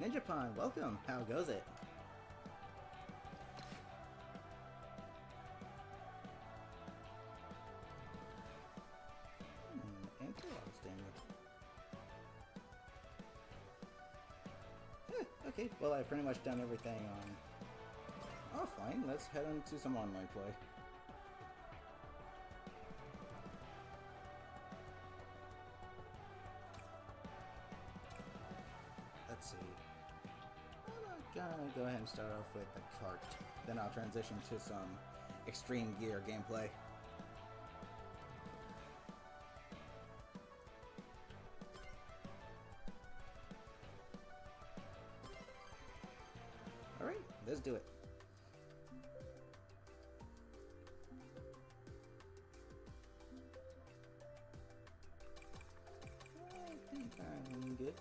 Ninjapon, welcome! How goes it? Interesting. Okay, well I've pretty much done everything on offline. Let's head into some online play. Let's see. I'm gonna go ahead and start off with the cart. Then I'll transition to some extreme gear gameplay. Alright, let's do it. I think I'm good.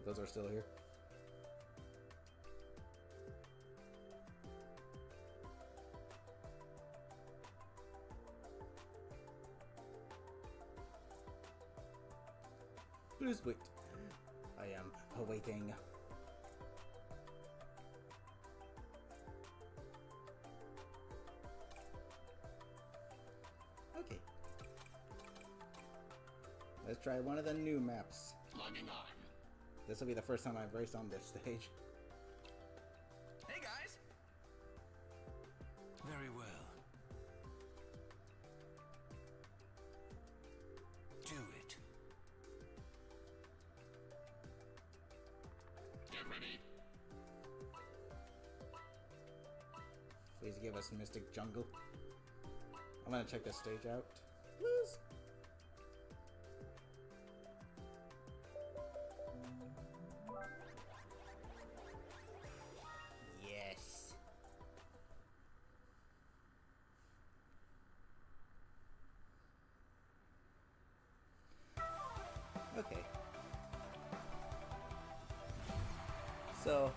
Those are still here. Please wait. I am awaiting. Okay. Let's try one of the new maps. Logging on. This will be the first time I've raced on this stage. Hey guys! Very well. Do it. Get ready. Please give us Mystic Jungle. I'm gonna check this stage out. Please. Yes. Okay. So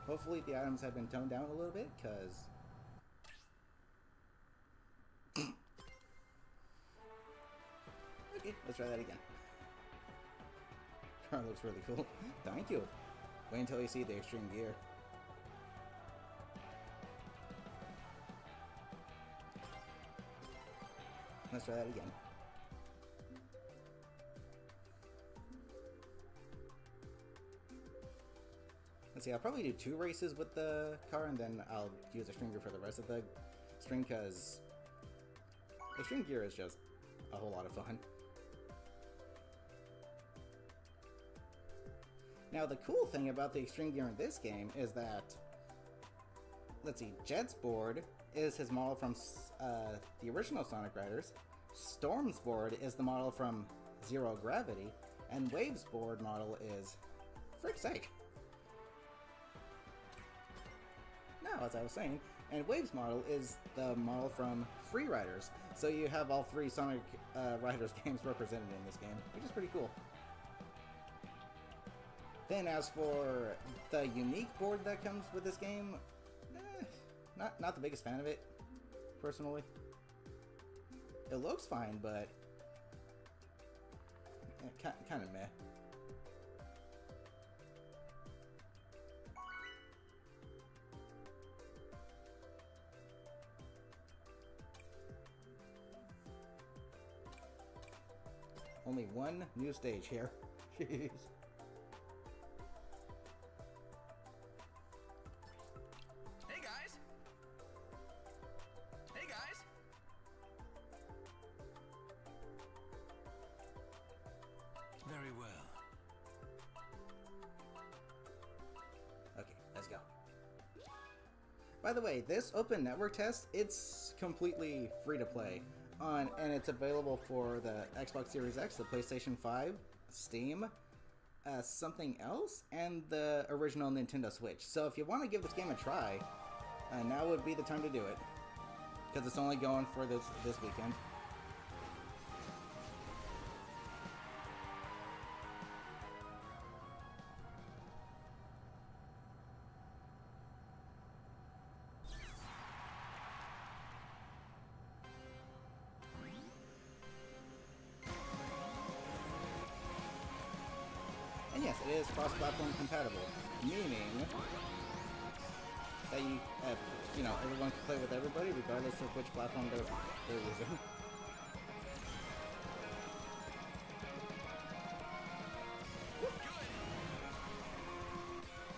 hopefully the items have been toned down a little bit, because okay, let's try that again. Car looks really cool. Thank you. Wait until you see the extreme gear. Let's try that again. Let's see, I'll probably do 2 races with the car, and then I'll use extreme gear for the rest of the stream, because extreme gear is just a whole lot of fun. Now, the cool thing about the extreme gear in this game is that, let's see, Jet's board is his model from the original Sonic Riders, Storm's board is the model from Zero Gravity, and Wave's board model is, frick's sake. Now, as I was saying, and Wave's model is the model from Free Riders, so you have all 3 Sonic Riders games represented in this game, which is pretty cool. Then as for the unique board that comes with this game, not the biggest fan of it, personally. It looks fine, but kind of meh. Only one new stage here. Jeez. Hey guys! Hey guys! Very well. Okay, let's go. By the way, this open network test, it's completely free to play. And it's available for the Xbox Series X, the PlayStation 5, Steam, something else, and the original Nintendo Switch. So if you want to give this game a try, now would be the time to do it, because it's only going for this weekend. yes, it is cross-platform compatible, meaning that you know, everyone can play with everybody regardless of which platform they're using.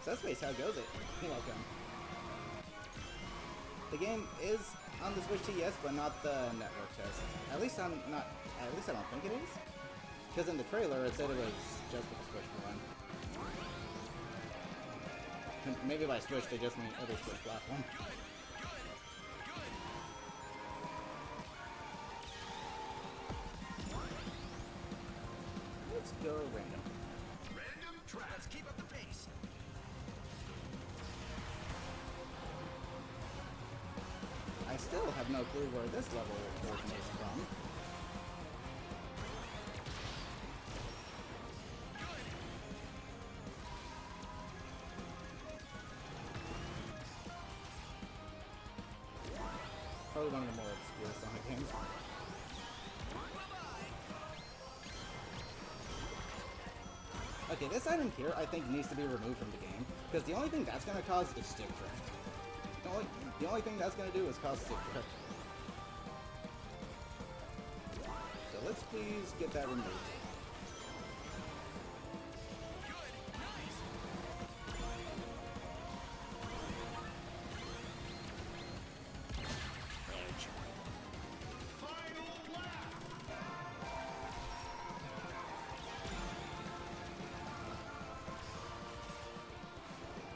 So that's basically how it goes. You're welcome. The game is on the Switch TS, but not the network test. At least I don't think it is. Because in the trailer it said it was just for the Switch one. And maybe by Switch they just mean every Switch platform. Let's go random. Random track. Let's keep up the pace. I still have no clue where this level originates from. Probably one of the more obscure Sonic games. Okay, this item here I think needs to be removed from the game, because the only thing that's going to cause is stick drift. The only thing that's going to do is cause stick drift. So let's please get that removed.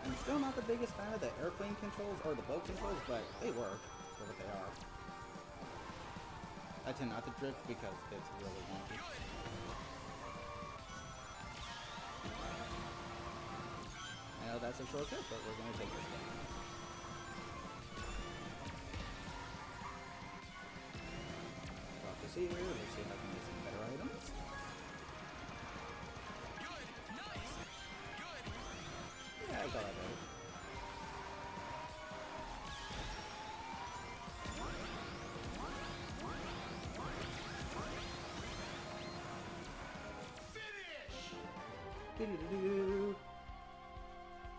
I'm still not the biggest fan of the airplane controls or the boat controls, but they work for what they are. I tend not to drift because it's really wonky. I know that's a shortcut, but we're going to take this one. Drop this here. Let's see if I can get some better items. Yeah, I got it right. Finish!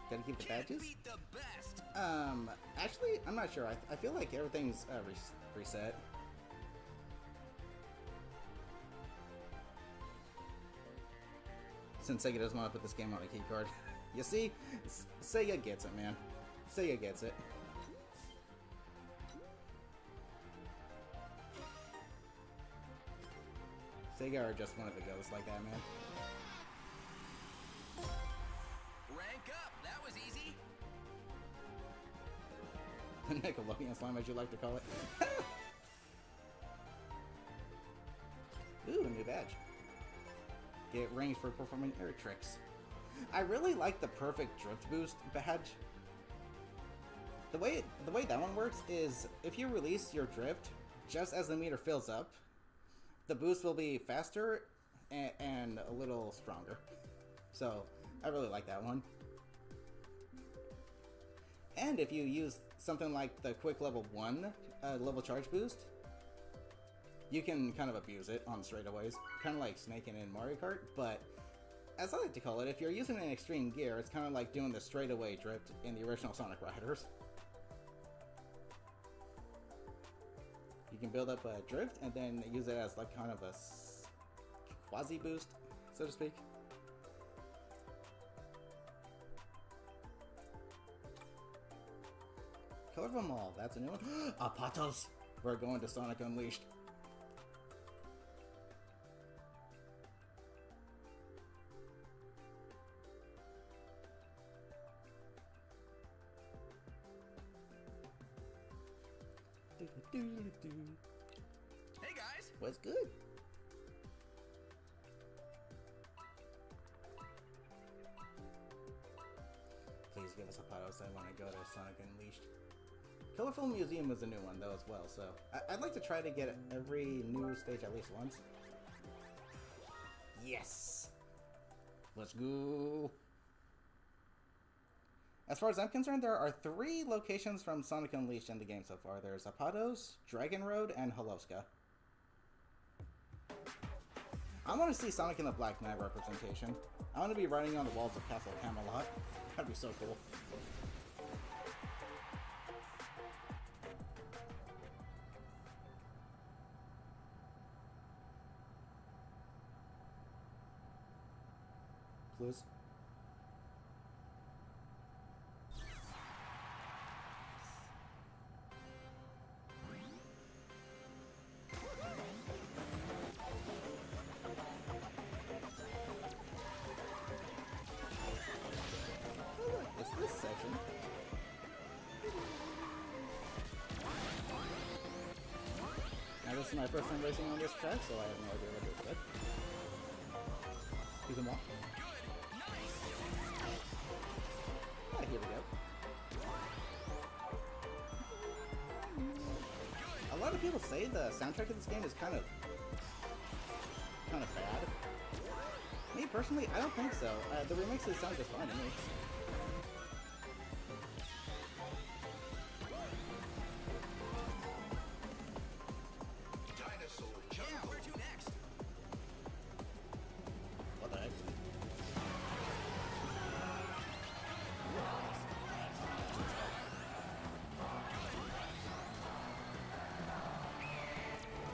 Gotta keep the badges? Beat the best. Actually, I'm not sure. I feel like everything's reset. Since Sega doesn't want to put this game on a keycard. You see? Sega gets it, man. Sega gets it. Sega are just one of the ghosts like that, man. Rank up. That was easy. The Nickelodeon slime, as you like to call it. Ooh, a new badge. Get ranged for performing air tricks. I really like the perfect drift boost badge. The way that one works is if you release your drift just as the meter fills up, the boost will be faster and a little stronger. So I really like that one. And if you use something like the quick level 1 level charge boost, you can kind of abuse it on straightaways, kind of like snaking in Mario Kart, but as I like to call it, if you're using an extreme gear, it's kind of like doing the straightaway drift in the original Sonic Riders. You can build up a drift and then use it as like kind of a quasi boost, so to speak. Color them all, that's a new one. Apatos! We're going to Sonic Unleashed. Hey guys. What's good? Please give us a Apatos. I want to go to Sonic Unleashed. Colorful Museum is a new one though as well, so I'd like to try to get every new stage at least once. Yes! Let's go! As far as I'm concerned, there are 3 locations from Sonic Unleashed in the game so far. There's Apatos, Dragon Road, and Holoska. I want to see Sonic in the Black Knight representation. I want to be riding on the walls of Castle Camelot. That'd be so cool. Please. It's this section. Now this is my first time racing on this track, so I have no idea what to expect. Excuse me. Ah, here we go. A lot of people say the soundtrack of this game is kind of bad. Me personally, I don't think so. The remixes sound just fine to me. What the heck?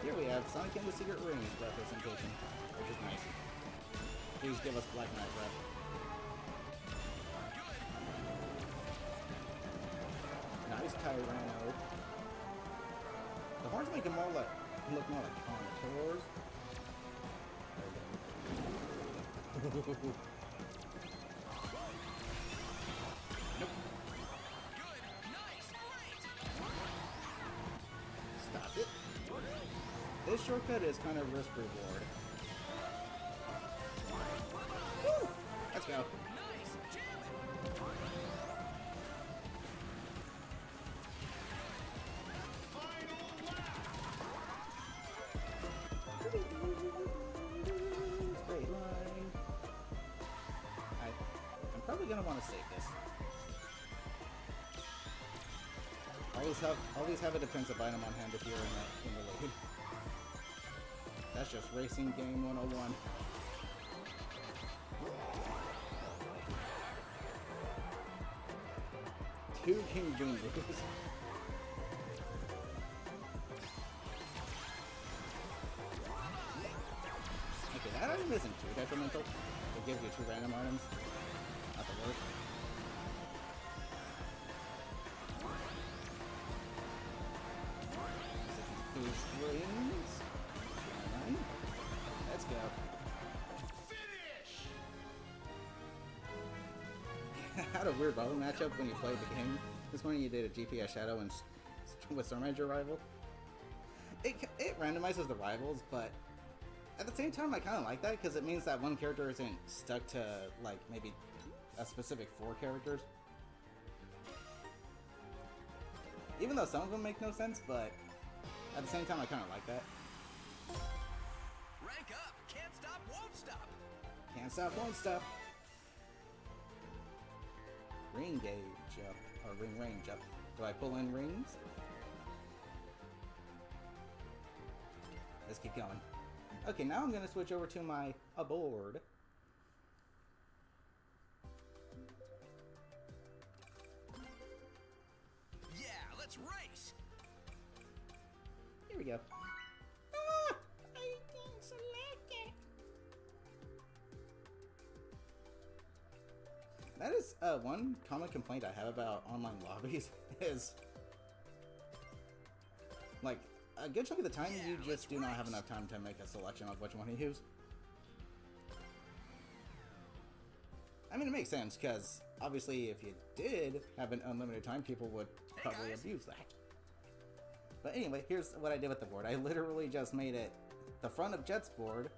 Here we have Sonic and the Secret Rings representation, which is nice. Please give us Black Knight rep. Nice Tyranno. The horns make it more like look more like contours. Nope. Stop it. This shortcut is kind of risk reward. Woo! Let's go. Straight line. I'm probably gonna want to save this. Always have a defensive item on hand if you're in the lead. That's just racing game 101. Two King Boom moves. Okay, that item isn't too detrimental. It gives you 2 random items. Not the worst. Boost rings. Let's go. Finish! Had a weird rival matchup when you played the game. This morning you did a GPS Shadow and with Storm Edge rival. It randomizes the rivals, but at the same time I kind of like that because it means that one character isn't stuck to like maybe a specific 4 characters. Even though some of them make no sense, but at the same time I kind of like that. Rank up! Can't stop, won't stop! Can't stop, won't stop. Ring gauge up, or ring range up. Do I pull in rings? Let's keep going. Okay, now I'm going to switch over to my aboard. Yeah, let's race! Here we go. Ah! I didn't select it. That is one common complaint I have about online lobbies is like a good chunk of the time you just do not have enough time to make a selection of which one to use. I mean, it makes sense because obviously if you did have an unlimited time, people would probably abuse that. But anyway, here's what I did with the board. I literally just made it the front of Jet's board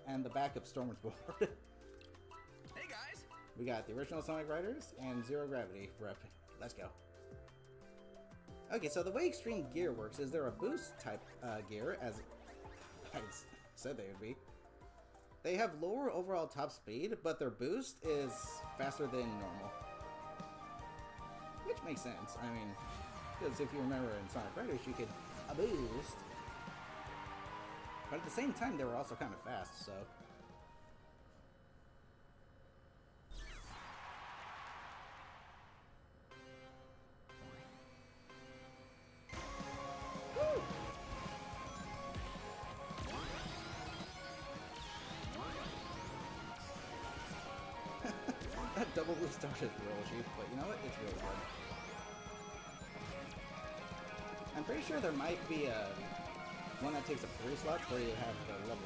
and the back of Stormer's board. Hey guys! We got the original Sonic Riders and Zero Gravity rep. Let's go. Okay, so the way Extreme Gear works is they're a boost type gear, as I said they would be. They have lower overall top speed, but their boost is faster than normal. Which makes sense. I mean, because if you remember in Sonic Riders, you could boost. But at the same time, they were also kind of fast, so Double boost start is real cheap, but you know what? It's really good. I'm pretty sure there might be a one that takes up 3 slots where you have the level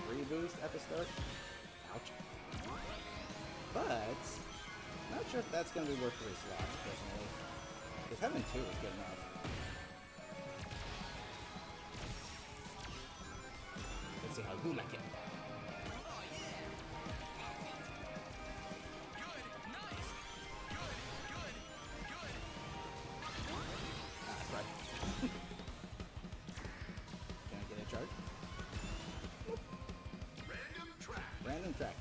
3 boost at the start. Ouch. But not sure if that's going to be worth 3 slots, personally. Because having 2 is good enough. Let's see how you like it. Random track.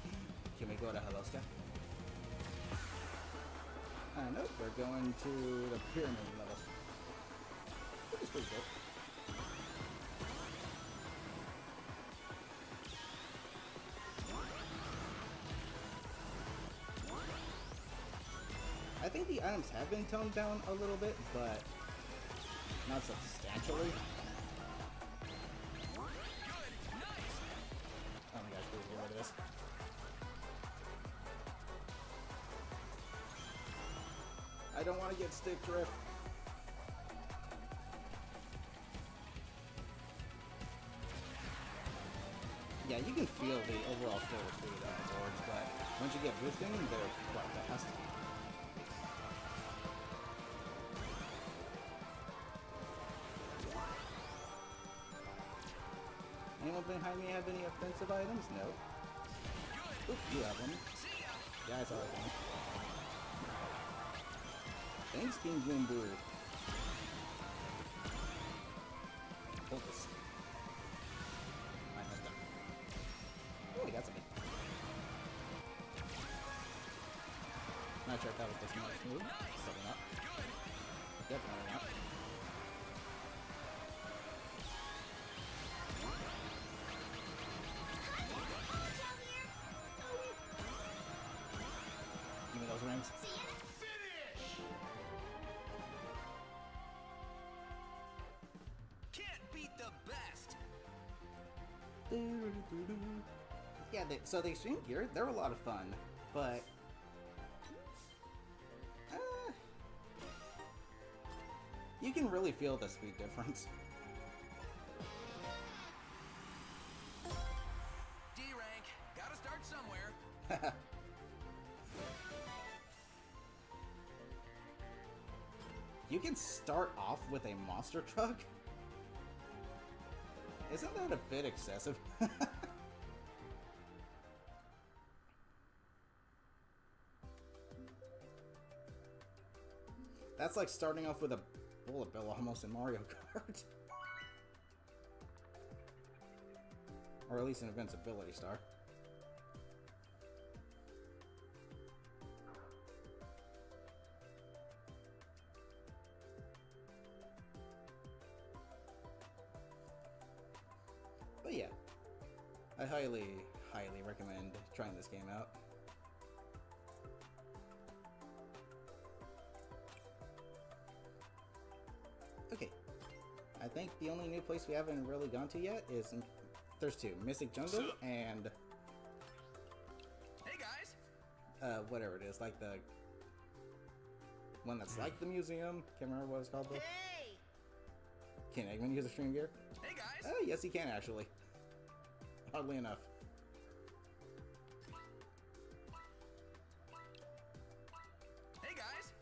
Can we go to Hello Sky? Nope, we're going to the pyramid level. Which is pretty cool. I think the items have been toned down a little bit, but not substantially. Oh my gosh, please get rid of this. I don't want to get stick drift. Yeah, you can feel the overall slower speed boards, but once you get boosting, they're quite fast. Anyone behind me have any offensive items? No. Oop, you have one. Yeah, I saw it. Thanks, King Boom Boo. Focus. I messed up. Oh, we got something. Not sure if that was the smartest move. Probably not. Definitely not. Give me those rings. Yeah, so the extreme gear, they're a lot of fun, but you can really feel the speed difference. D rank, gotta start somewhere. You can start off with a monster truck? Isn't that a bit excessive? That's like starting off with a bullet bill almost in Mario Kart. Or at least an invincibility star. But yeah, I highly recommend trying this game out. Okay, I think the only new place we haven't really gone to yet is, there's 2, Mystic Jungle and Hey guys. Whatever it is, like the one that's like the museum. Can't remember what it's called though. Hey! Can Eggman use extreme gear? Hey guys. Oh, yes, he can actually. Oddly enough. Hey guys.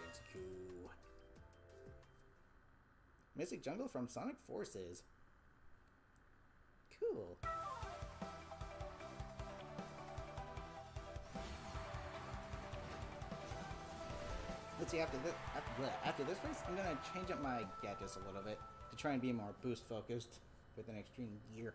It's cool. Mystic Jungle from Sonic Forces. Cool. Let's see, after this race, I'm gonna change up my gadgets a little bit to try and be more boost focused with an extreme gear.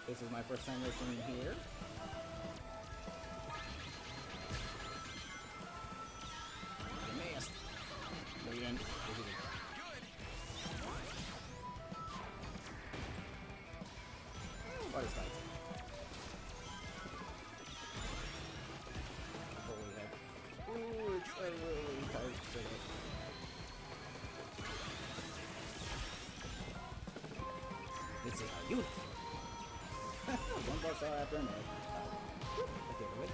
This is my first time racing here. You missed. No, you didn't. Yes, you did. Water slides. Let's see how you do. One more star after another. Okay, wait.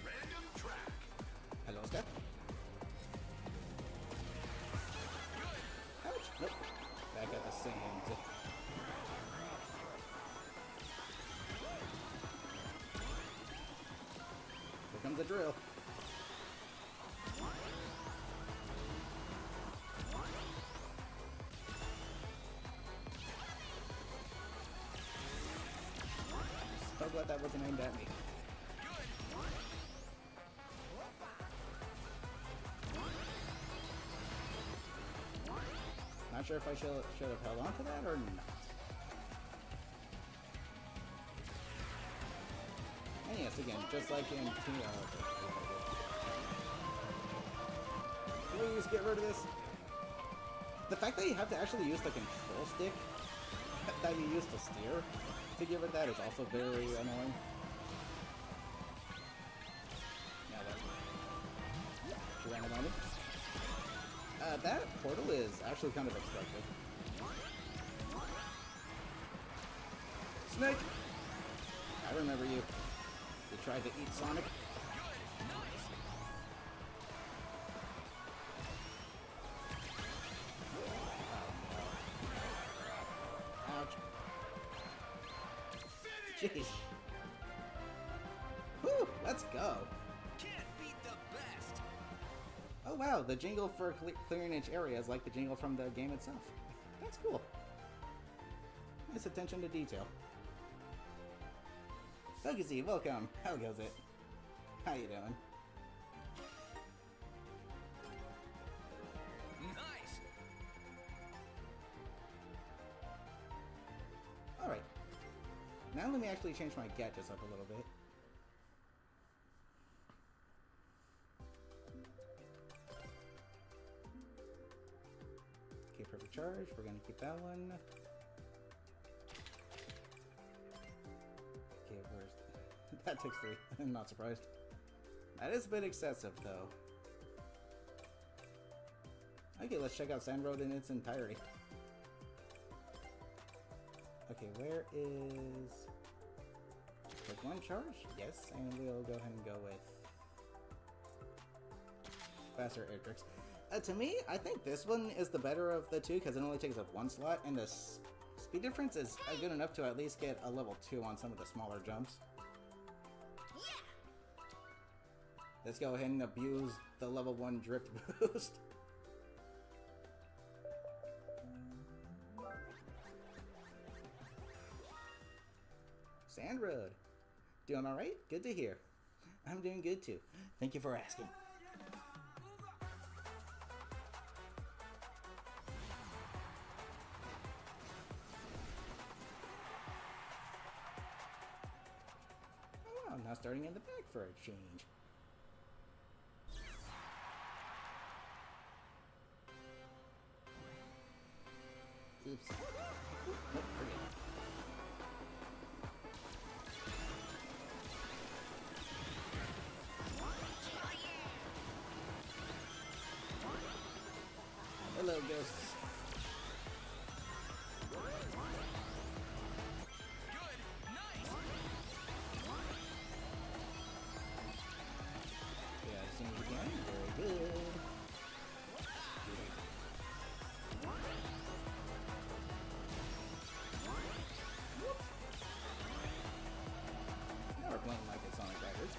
Random track. Hello, Scott. Ouch. Nope. Back at the sand. Here comes the drill. So glad that wasn't aimed at me. Not sure if I should have held on to that or not. And yes, again, just like in please get rid of this. The fact that you have to actually use the control stick that you use to steer to get rid of that is also very annoying. Now that's random item. That portal is actually kind of obstructive. Snake! I remember you. You tried to eat Sonic. Ouch. Jeez. Whew, let's go. Can't beat the best. Oh wow, the jingle for clearing each area is like the jingle from the game itself. That's cool. Nice attention to detail. Toxicity, welcome. How goes it? How you doing? Nice. Alright. Now let me actually change my gadgets up a little bit. Okay, perfect charge. We're gonna keep that one. Okay, where's... That takes 3. I'm not surprised. That is a bit excessive, though. Okay, let's check out Sand Road in its entirety. Okay, where is... Like 1 charge? Yes, and we'll go ahead and go with... Faster air tricks. To me, I think this one is the better of the two because it only takes up 1 slot, and the speed difference is good enough to at least get a level 2 on some of the smaller jumps. Let's go ahead and abuse the level 1 drift boost. Sand Road. Doing alright? Good to hear. I'm doing good too. Thank you for asking. Oh, wow, now starting in the back for a change. Oops. Nope, forget it. Hello, ghosts. Good. Nice. Yeah, as soon as you can. Very good. Now we're playing like it's Sonic Riders.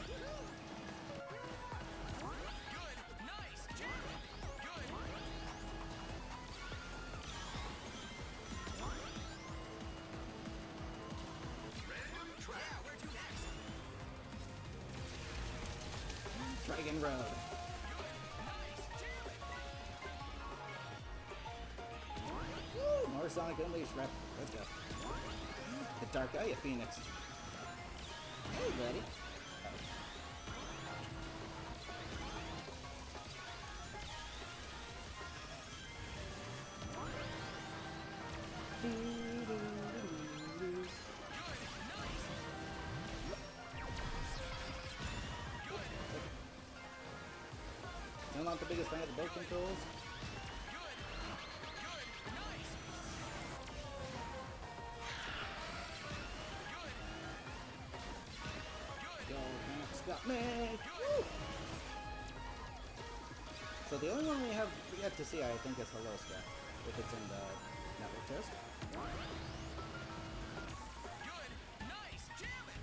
Good. Nice. Good. Random track. Yeah, where to next? Dragon Road. Woo! More Sonic Unleashed rep. Let's go. The Dark Eye of Phoenix. Hey, buddy. Still not the biggest fan of the boat controls. Man! Woo! So the only one we have yet to see, I think, is Holoska, if it's in the network test. Good. Nice. Jam it.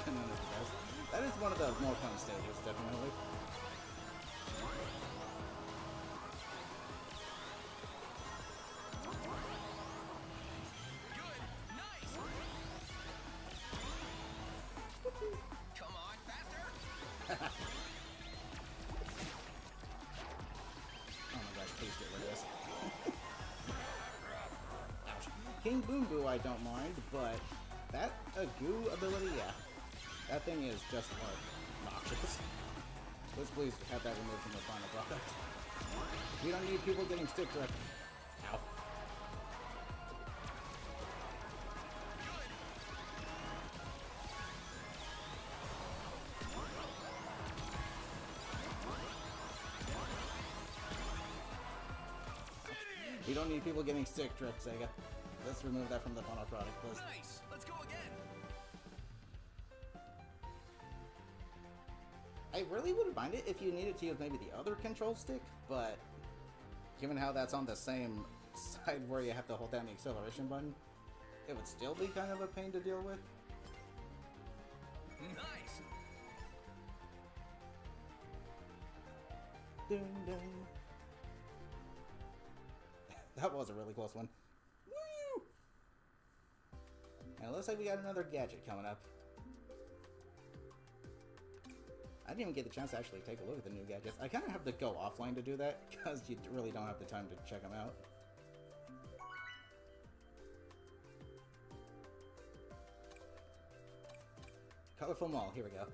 None of the best. That is one of the more fun stages, definitely. Good. Nice. Come on, faster. Oh my gosh, please get rid of this. Ouch. King Boom Boo I don't mind, but that goo ability, yeah. That thing is just obnoxious. Let's please have that removed from the final product. We don't need people getting stick drift. Ow. We don't need people getting stick drift, Sega. Let's remove that from the final product, please. Nice. Let's go again. I really wouldn't mind it if you needed to use maybe the other control stick, but given how that's on the same side where you have to hold down the acceleration button, it would still be kind of a pain to deal with. Nice. Dun, dun. That was a really close one. Woo! And it looks like we got another gadget coming up. I didn't even get the chance to actually take a look at the new gadgets. I kind of have to go offline to do that, because you really don't have the time to check them out. Colorful Mall, here we go.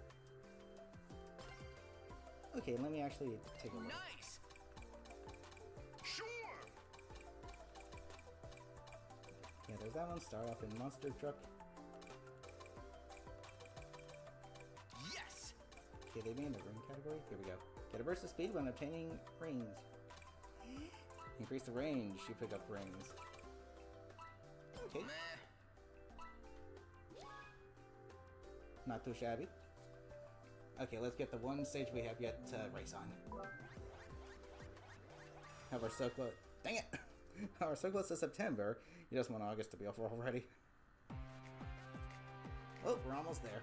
Okay, let me actually take a look. Nice. Sure. Yeah, there's that one. Start off in Monster Truck. Yes. Okay, they be in the ring category. Here we go. Get a burst of speed when obtaining rings. Increase the range. You pick up rings. Okay, Meh. not too shabby. Okay, let's get the one stage we have yet to race on. Have our so close. Dang it! Our so close to September. You just want August to be over already. Oh, we're almost there.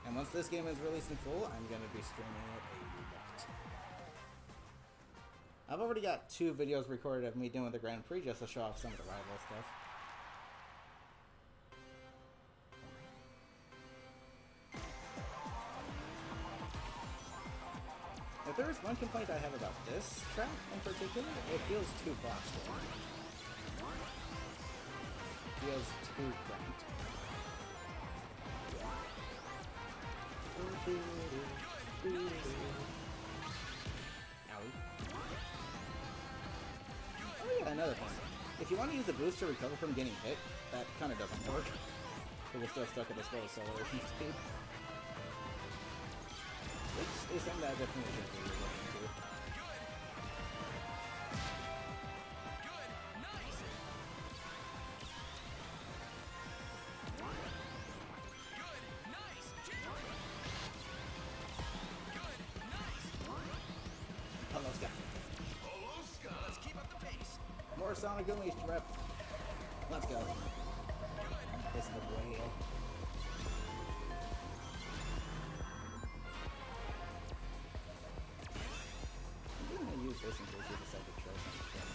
And once this game is released in full, I'm going to be streaming it a lot. I've already got 2 videos recorded of me doing the Grand Prix just to show off some of the rival stuff. If there is one complaint I have about this track in particular, it feels too boxed in. It feels too cramped. Owie. Oh yeah, another thing. If you want to use a boost to recover from getting hit, that kind of doesn't work. Because we're still stuck at a slow acceleration speed. Which is something that I definitely should be looking into. Good. Nice. Good. Nice. Jam it. Good. Nice. Oh, let's go. Let's keep up the pace. More Sonic Unleashed rep. Let's go. It's the whale. I'm gonna use this in case you decide to try something.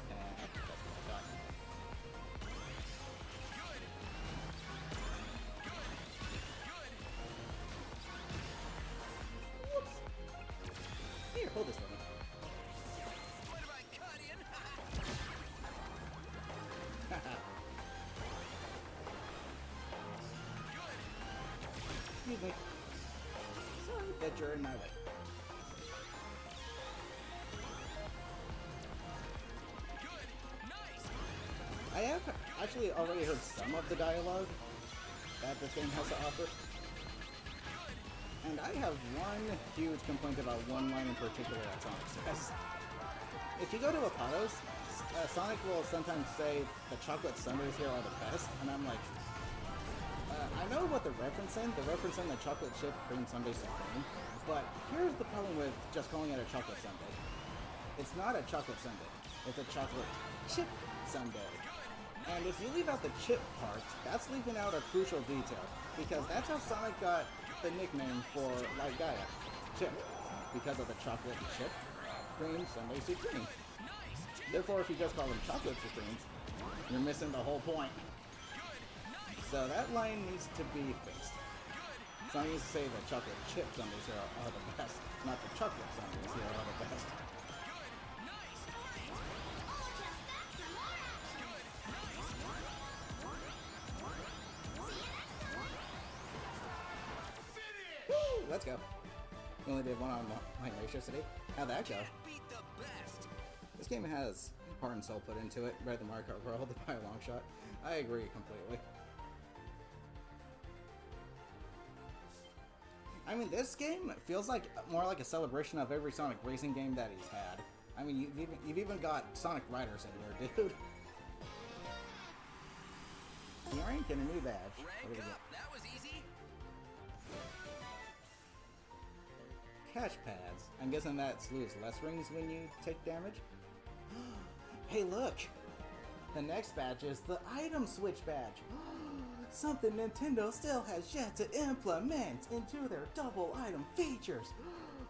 That's what I thought. Good. Good. Whoops. Here, hold this for me. What have I cut in? Good. Excuse me. Sorry that you're in my way. Good. Nice. I have actually already heard some of the dialogue that this game has to offer. And I have one huge complaint about one line in particular that Sonic says. If you go to Apollo's, Sonic will sometimes say the chocolate sundaes here are the best, and I'm like, I know what they're referencing. They're referencing the chocolate chip cream sundae supreme, but here's the problem with just calling it a chocolate sundae. It's not a chocolate sundae. It's a chocolate chip sundae. And if you leave out the chip part, that's leaving out a crucial detail, because that's how Sonic got the nickname for Light Gaia, Chip, because of the chocolate chip cream sundae supreme. Therefore, if you just call them chocolate supremes, you're missing the whole point. So that line needs to be fixed. Sonic needs to say the chocolate chip sundaes here are the best, not the chocolate sundaes here are the best. Woo! Let's go. We only did one online ratios today. How'd that go? This game has heart and soul put into it, rather than Mario Kart World by a long shot. I agree completely. I mean, this game feels like more like a celebration of every Sonic racing game that he's had. I mean, you've even got Sonic Riders in here, dude. Rank and a new badge. Rank up, that was easy. Catch pads. I'm guessing that lose less rings when you take damage. Hey, look! The next badge is the item switch badge. Something Nintendo still has yet to implement into their double item features.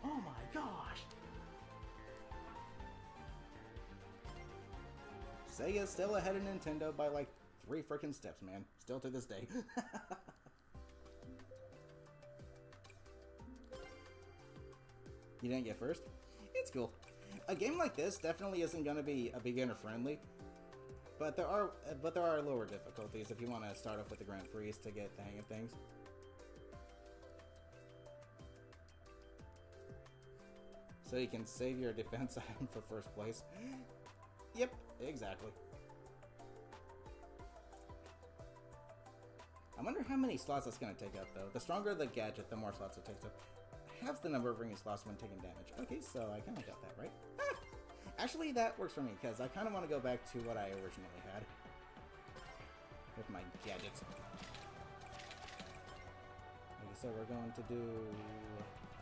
Oh my gosh! Sega's still ahead of Nintendo by like 3 frickin' steps, man. Still to this day. You didn't get first? It's cool. A game like this definitely isn't going to be a beginner friendly, but there are lower difficulties if you want to start off with the Grand Prix to get the hang of things. So you can save your defense item for first place. Yep, exactly. I wonder how many slots that's going to take up, though. The stronger the gadget, the more slots it takes up. Half the number of ring slots when taking damage. Okay, so I kind of got that right. Ah! Actually, that works for me, because I kind of want to go back to what I originally had with my gadgets. Okay, so we're going to do...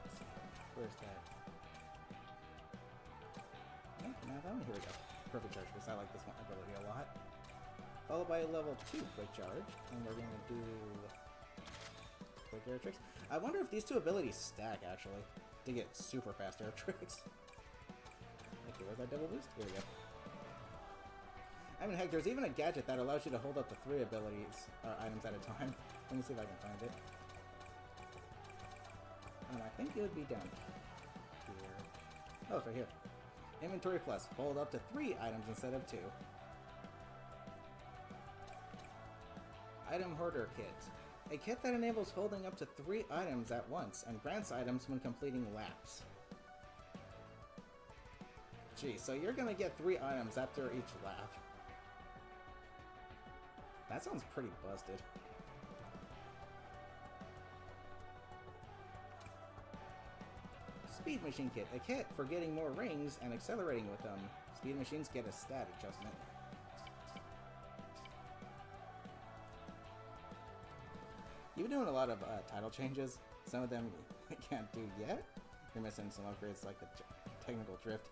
Let's see, where's that? Oh, now that one. Here we go. Perfect charge, because I like this one ability a lot. Followed by a level 2 quick charge, and we're going to do quick air tricks. I wonder if these two abilities stack, actually, to get super fast air tricks. Okay, where's that double boost? Here we go. I mean, heck, there's even a gadget that allows you to hold up to 3 abilities, or items at a time. Let me see if I can find it. And I think it would be down here. Oh, it's right here. Inventory plus. Hold up to 3 items instead of 2. Item Hoarder Kit. A kit that enables holding up to 3 items at once and grants items when completing laps. Gee, so you're gonna get 3 items after each lap. That sounds pretty busted. Speed Machine Kit. A kit for getting more rings and accelerating with them. Speed machines get a stat adjustment. You've been doing a lot of title changes. Some of them I can't do yet. You're missing some upgrades like the technical drift.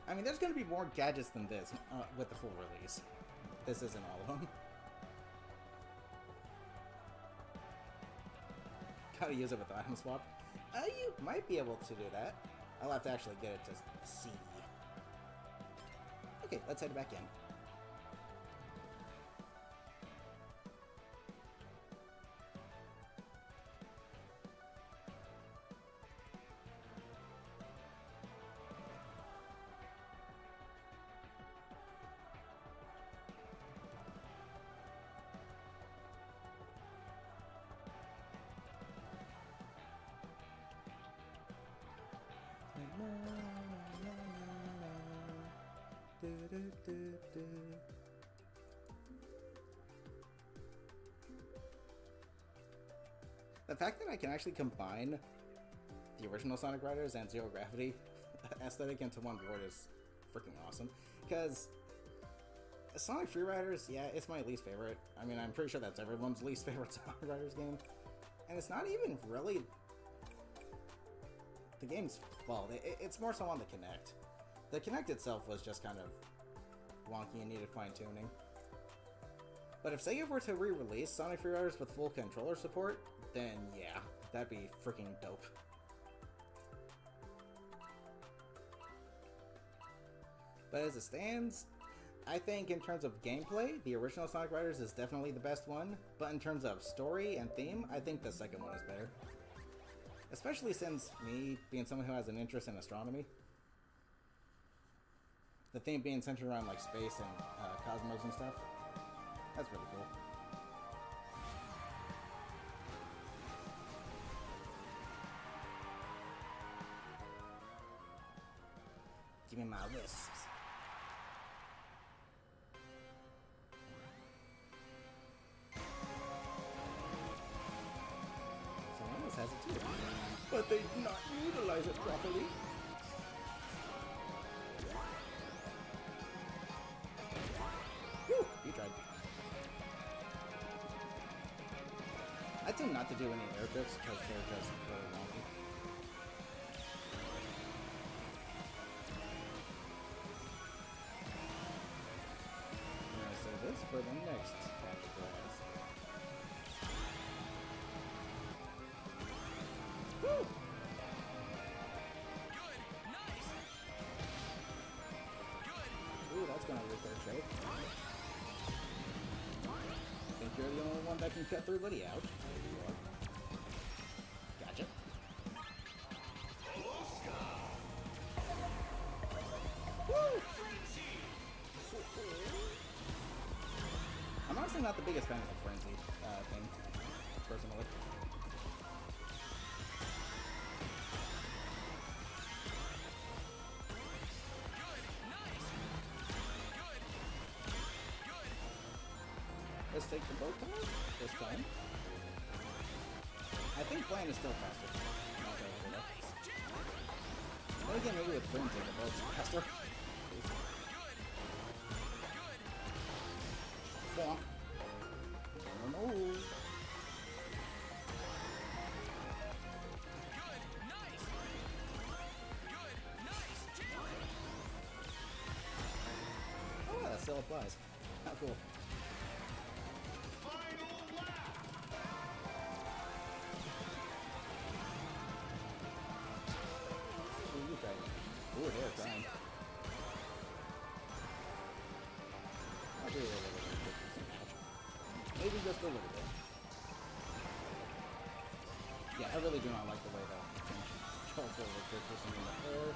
I mean, there's going to be more gadgets than this with the full release. This isn't all of them. Gotta use it with the item swap. You might be able to do that. I'll have to actually get it to see. Okay, let's head back in. The fact that I can actually combine the original Sonic Riders and Zero Gravity aesthetic into one board is freaking awesome. Because Sonic Freeriders, yeah, it's my least favorite. I mean, I'm pretty sure that's everyone's least favorite Sonic Riders game. And it's not even really the game's fault. It's more so on the Kinect. The Kinect itself was just kind of wonky and needed fine-tuning. But if Sega were to re-release Sonic Freeriders with full controller support, then yeah, that'd be freaking dope. But as it stands, I think in terms of gameplay, the original Sonic Riders is definitely the best one, but in terms of story and theme, I think the second one is better. Especially since me being someone who has an interest in astronomy. The theme being centered around like space and cosmos and stuff. That's really cool. Give me my wisps. Someone else has it too. But they did not utilize it properly. Woo! You tried. I tend not to do any air drifts because they're just really wonky. I'm gonna save this for the next patch of grass. Woo! Good. Nice. Good. Ooh, that's gonna rip their shape. Think you're the only one that can cut through Liddy out. There you are. Gotcha. Woo! I'm honestly not the biggest fan of the frenzy thing, personally. Good. Nice. Good. Good. Let's take the boat time this time. I think flying is still faster. Not that over there. Nice. Jam. Then again, maybe with frenzy, the boat's faster. Good. Good. Bonk. No. Good. Nice. Good. Nice. Jam. Oh, that still applies. How cool. Ooh, you tried. Ooh, they're crying. I'll do a little bit of this. Maybe just a little bit. Yeah, I really do not like the way that control forward for pushing in the air.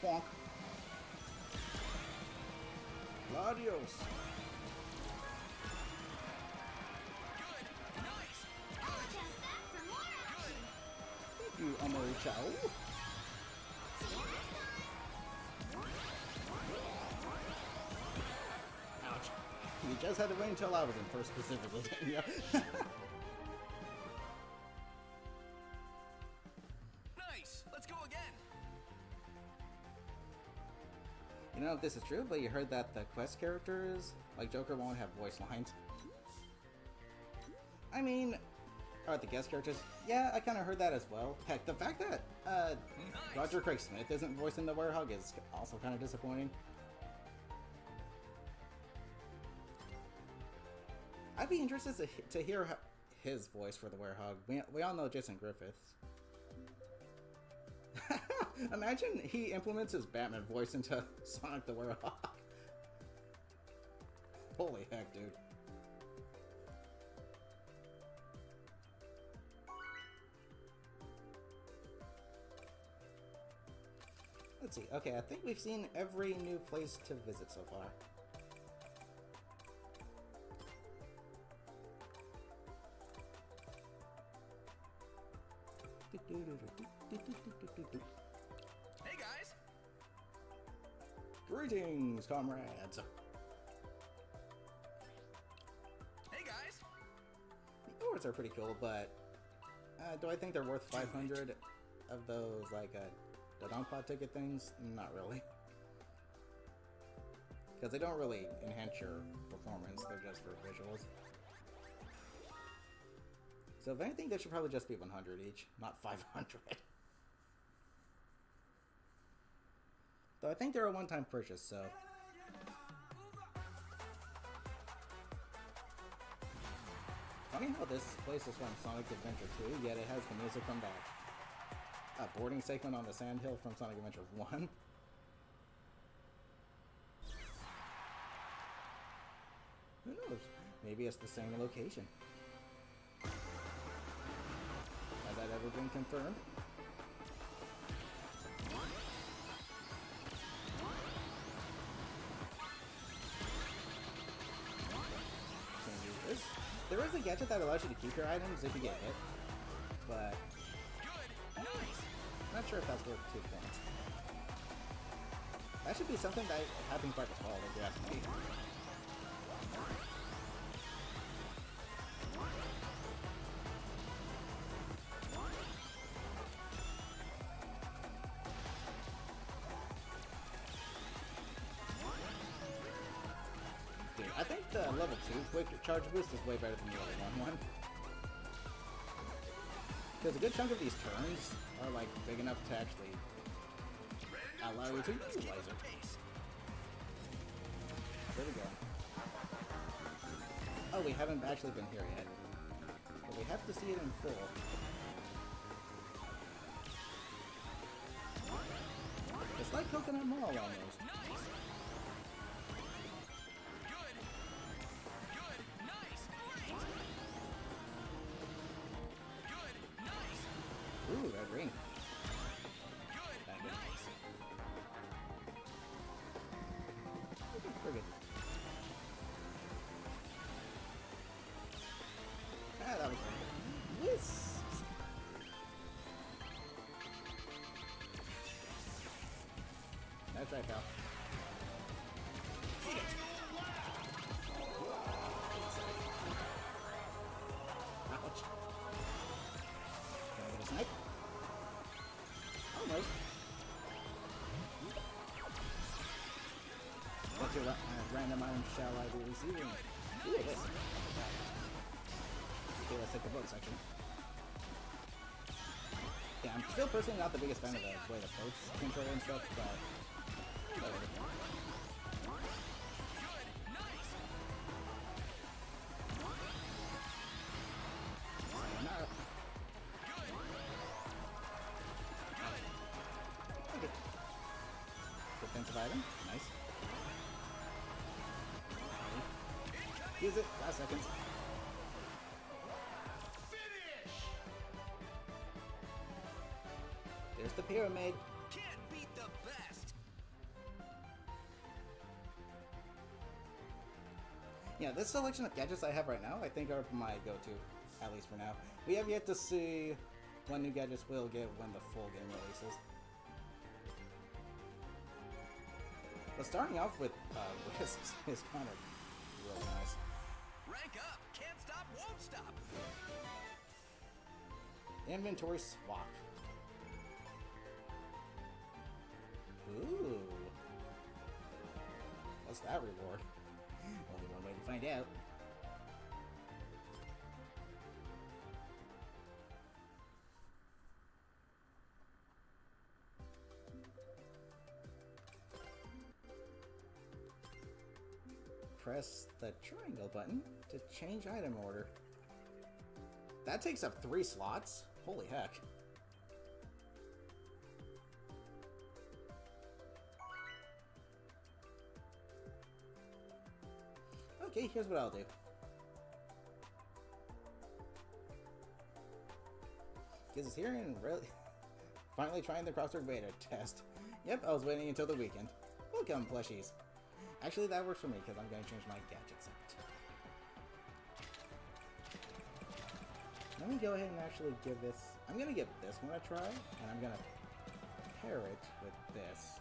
Bonk. Adios. Good. Nice. Just back for more action. Thank you, Amori Chow. See you next time. Ouch. You just had to wait until I was in first specifically, didn't you? Nice. Let's go again. You don't know if this is true, but you heard that the quest characters, like Joker, won't have voice lines. I mean, or the guest characters, yeah, I kind of heard that as well. Heck, the fact that Roger Craig Smith isn't voicing the Werehog is also kind of disappointing. I'd be interested to hear his voice for the Werehog. We all know Jason Griffiths. Imagine he implements his Batman voice into Sonic the Werehog. Holy heck, dude. Let's see. Okay, I think we've seen every new place to visit so far. Hey guys. Greetings, comrades. Hey guys. The outfits are pretty cool, but do I think they're worth 500 of those, like, the Donpot ticket things? Not really. Because they don't really enhance your performance, they're just for visuals. So if anything, they should probably just be 100 each, not 500. Though I think they're a one-time purchase, so... Funny how this place is from Sonic Adventure 2, yet it has the music from that boarding segment on the sandhill from Sonic Adventure 1. Who knows? Maybe it's the same location. Has that ever been confirmed? Can use this. There is a gadget that allows you to keep your items if you get hit, but not sure if that's worth 2 points. That should be something that happens by default, if you ask me. Dude, I think the level 2 quick charge boost is way better than the level 1 one. Because a good chunk of these turns are like big enough to actually allow you to utilize it. There we go. Oh, we haven't actually been here yet. But we have to see it in full. It's like Coconut Mall almost. Ooh, red ring. We're good. Ah, that was fun. Wisps! That's right, pal. Eat it! Ouch. Can I get a snipe? Almost. What's your random item shall I be receiving? Ooh, it is. Okay, let's take the boat section. Yeah, I'm still personally not the biggest fan of the way the boats control and stuff, but... whatever. Sayonara. Okay. Defensive item, nice. Use it, last seconds. There's the pyramid. Can't beat the best. Yeah, this selection of gadgets I have right now, I think are my go-to, at least for now. We have yet to see what new gadgets we'll get when the full game releases. But starting off with Wisps is kind of really nice. Rank up. Can't stop, won't stop. Inventory swap. Ooh. What's that reward? Only one way to find out. Press the triangle button to change item order. That takes up 3 slots? Holy heck. Okay, here's what I'll do. Giz is here and really finally trying the CrossWorlds beta test. Yep, I was waiting until the weekend. Welcome, plushies. Actually, that works for me because I'm going to change my gadgets out. Let me go ahead and actually give this... I'm going to give this one a try, and I'm going to pair it with this.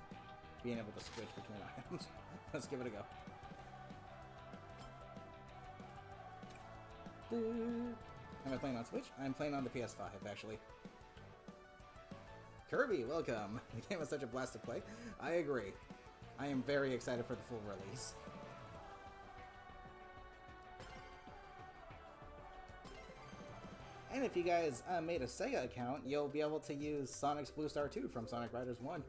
Being able to switch between items. Let's give it a go. Am I playing on Switch? I'm playing on the PS5, actually. Kirby, welcome! The game was such a blast to play. I agree. I am very excited for the full release. And if you guys made a Sega account, you'll be able to use Sonic's Blue Star 2 from Sonic Riders 1.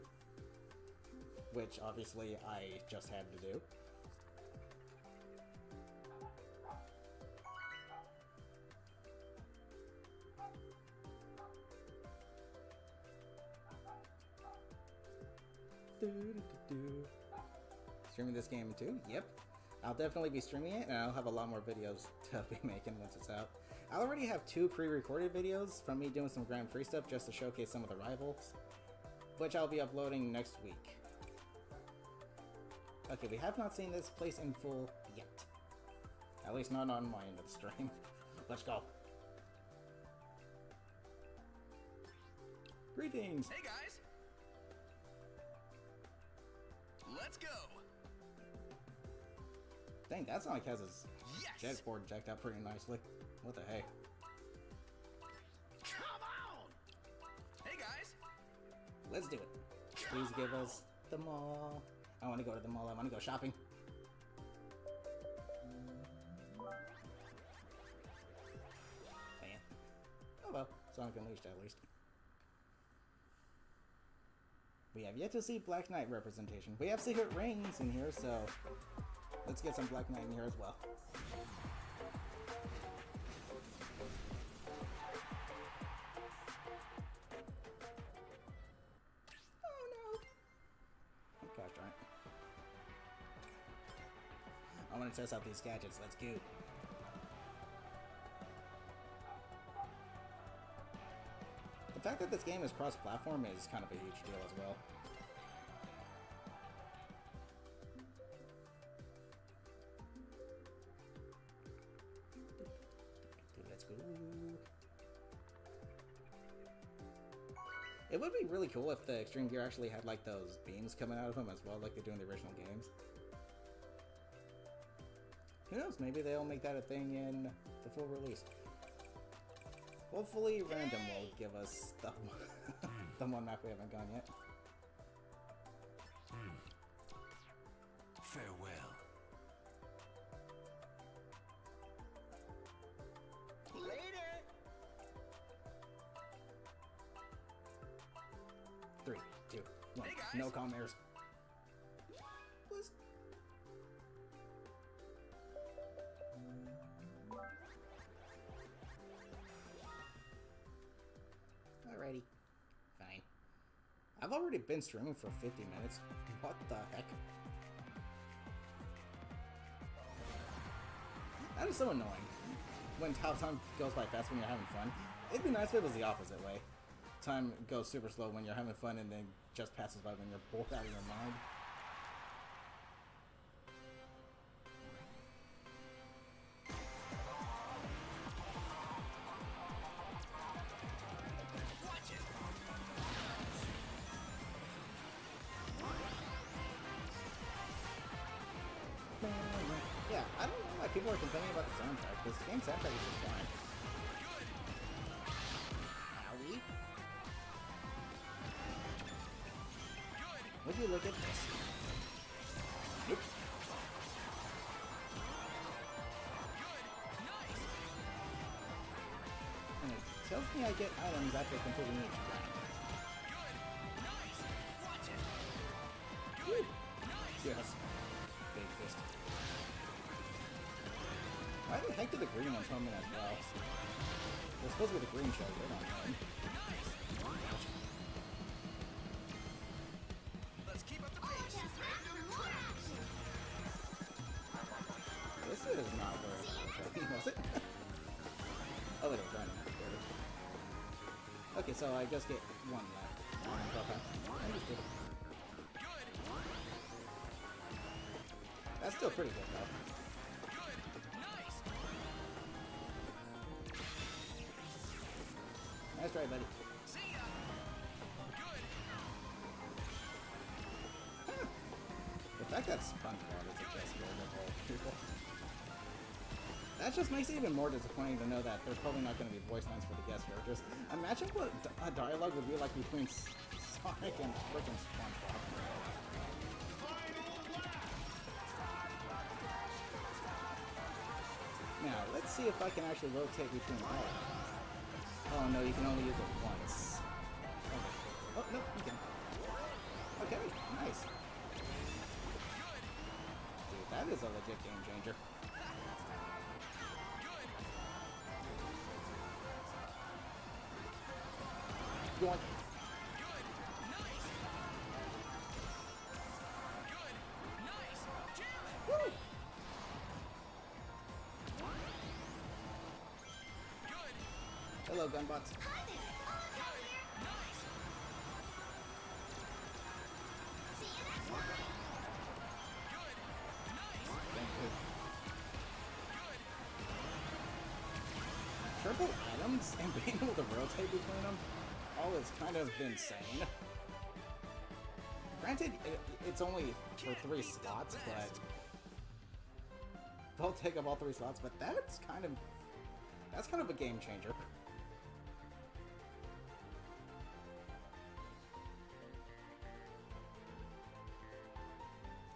Which, obviously, I just had to do. Streaming this game too? Yep. I'll definitely be streaming it, and I'll have a lot more videos to be making once it's out. I already have 2 pre-recorded videos from me doing some Grand Prix stuff just to showcase some of the rivals, which I'll be uploading next week. Okay, we have not seen this place in full yet. At least not on my end of the stream. Let's go. Greetings! Hey guys! Let's go! Dang, that Sonic has his Yes! jet board jacked out pretty nicely. What the heck? Come on! Hey guys! Let's do it. Please give us the mall. I want to go to the mall. I want to go shopping. Man. Oh well, Sonic Unleashed at least. We have yet to see Black Knight representation. We have secret rings in here, so let's get some Black Knight in here as well. Oh no! Oh, gosh darn it. I want to test out these gadgets. Let's go. The fact that this game is cross-platform is kind of a huge deal as well. Let's go. It would be really cool if the Extreme Gear actually had like those beams coming out of them as well, like they do in the original games. Who knows? Maybe they'll make that a thing in the full release. Hopefully Random will give us the, the one map we haven't gone yet. Farewell. Later. 3, 2, 1. Hey, guys. No calm airs. Please. Alrighty. Fine. I've already been streaming for 50 minutes. What the heck? That is so annoying. When time goes by fast when you're having fun. It'd be nice if it was the opposite way. Time goes super slow when you're having fun and then just passes by when you're bored out of your mind. Watch it! Yeah, I don't know why people are complaining about the soundtrack. This game soundtrack is just fine. Good! Owie. Good! Would you look at this? Nope. Good! Nice! And it tells me I get items after completing each round. Good! Nice! Watch it! Woo! Good! Nice! Yes. Big fist. Why the heck did the green ones home in as well? They're supposed to be the green shells, they don't home. Nice! Let's keep up the All pace! just that for more action. This is not where it was heading, was it? Oh, it was random. Okay, so I just get one left. Okay. Understood. Good! That's still pretty good, though. Good! Nice! Nice try, buddy. See ya! Good! The fact that SpongeBob is a chess player of all people. That just makes it even more disappointing to know that there's probably not going to be voice lines for the guest characters. Imagine what a dialogue would be like between Sonic and freaking SpongeBob. Now, let's see if I can actually rotate between all of them. Oh no, you can only use it once. Okay. Oh, no, you can. Okay, nice. Dude, that is a legit game changer. Going. Woo! Hello, gunbots. Hi there. Nice. See you next time. Thank you. Triple atoms and being able to rotate between them all is kind of insane. Granted, it's only for 3 slots, but they'll take up all 3 slots. But that's kind of a game changer.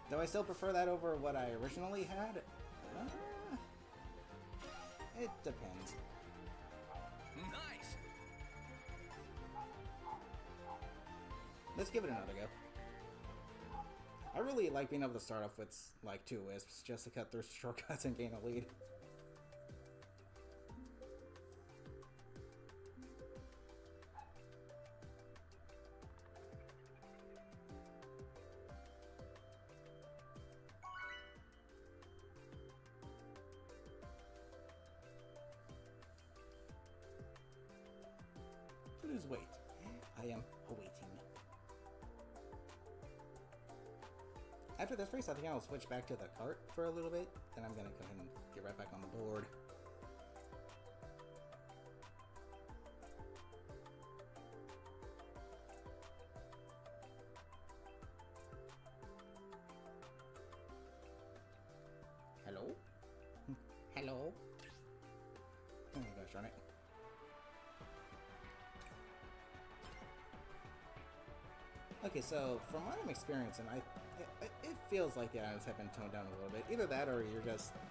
Though I still prefer that over what I originally had. It depends. Nice. Let's give it another go. I really like being able to start off with like 2 wisps just to cut through shortcuts and gain a lead. Please wait. I am awaiting. After this race, I think I'll switch back to the cart for a little bit, then I'm gonna go ahead and get right back on the board. Hello? Hello? Oh my gosh, darn it. Okay, so from what I'm experiencing, it feels like the items have been toned down a little bit. Either that, or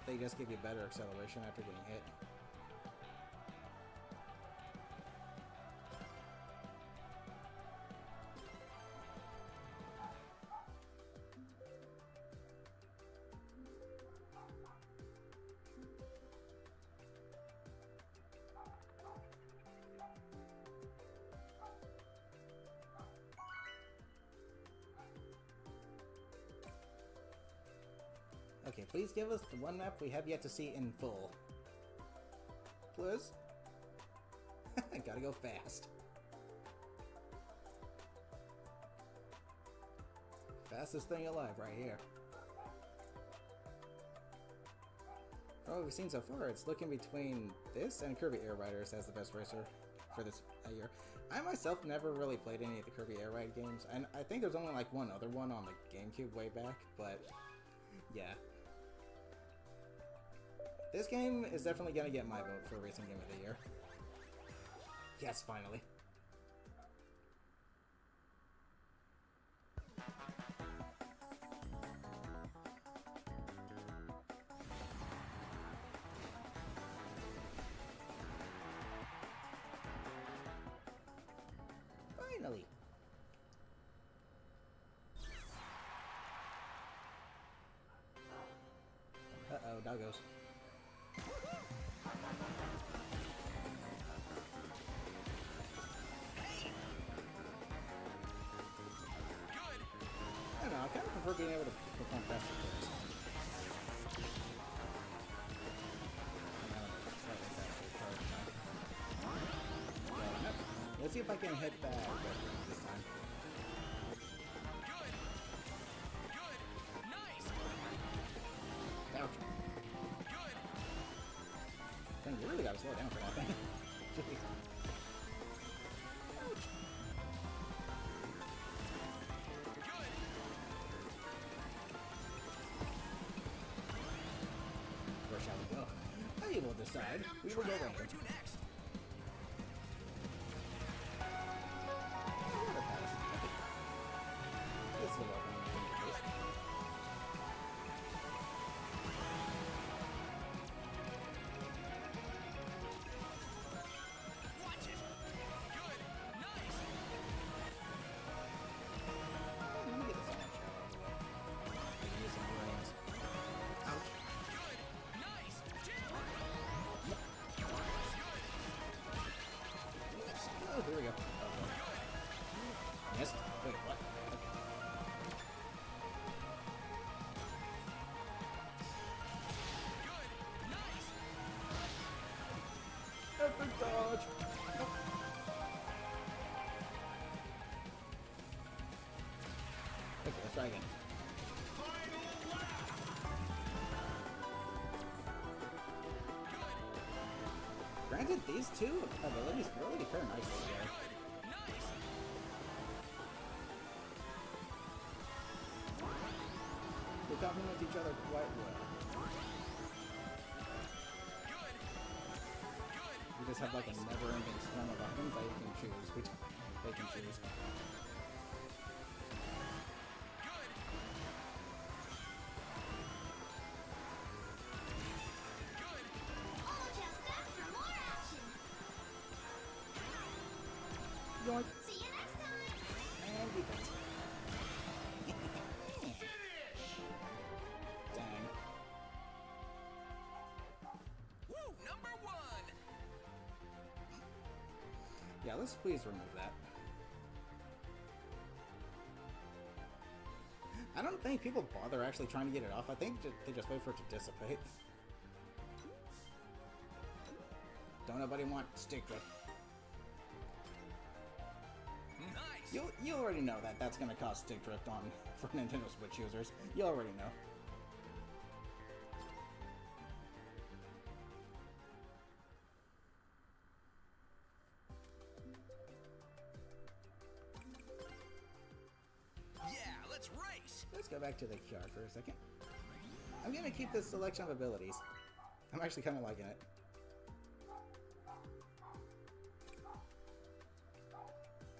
they just give you better acceleration after getting hit. Okay, please give us the one map we have yet to see in full. Please? Gotta go fast. Fastest thing alive right here. From what we've seen so far, it's looking between this and Kirby Air Riders as the best racer for this year. I myself never really played any of the Kirby Air Ride games, and I think there's only like one other one on the GameCube way back, but yeah. This game is definitely going to get my vote for Racing Game of the Year. Yes, finally. Finally. Uh-oh, doggos. I don't know, I kind of prefer being able to perform faster plays. Let's see if I can hit that this time. Ouch. Dang, you really gotta slow down for that thing. Jeez. Ouch. Where shall we go? Oh decide. We will go Where random. to next? What a pass. Okay. This is a welcome case. Watch it. Good. Nice. Let me get this on my shot out of the way. I can use some rings. Ouch. Good. Nice. Jam. Oh, here we go. Missed. Wait, what? Okay. Good. Nice. Epic dodge! Nope. Okay, let's try again. Granted, these two abilities really pair nicely together. Good. Nice. They complement each other quite well. Good. Good. You just have like a never-ending swarm of items that you can choose. They can choose. Good. Good. All just back for more action. Yoink! See you next time. And defense. Dang. Woo! Number 1. Yeah, let's please remove that. I don't think people bother actually trying to get it off. I think they just wait for it to dissipate. Don't nobody want stick drift. Nice. You already know that that's gonna cause stick drift on for Nintendo Switch users. You already know. Yeah, let's race. Let's go back to the card for a second. I'm gonna keep this selection of abilities. I'm actually kind of liking it.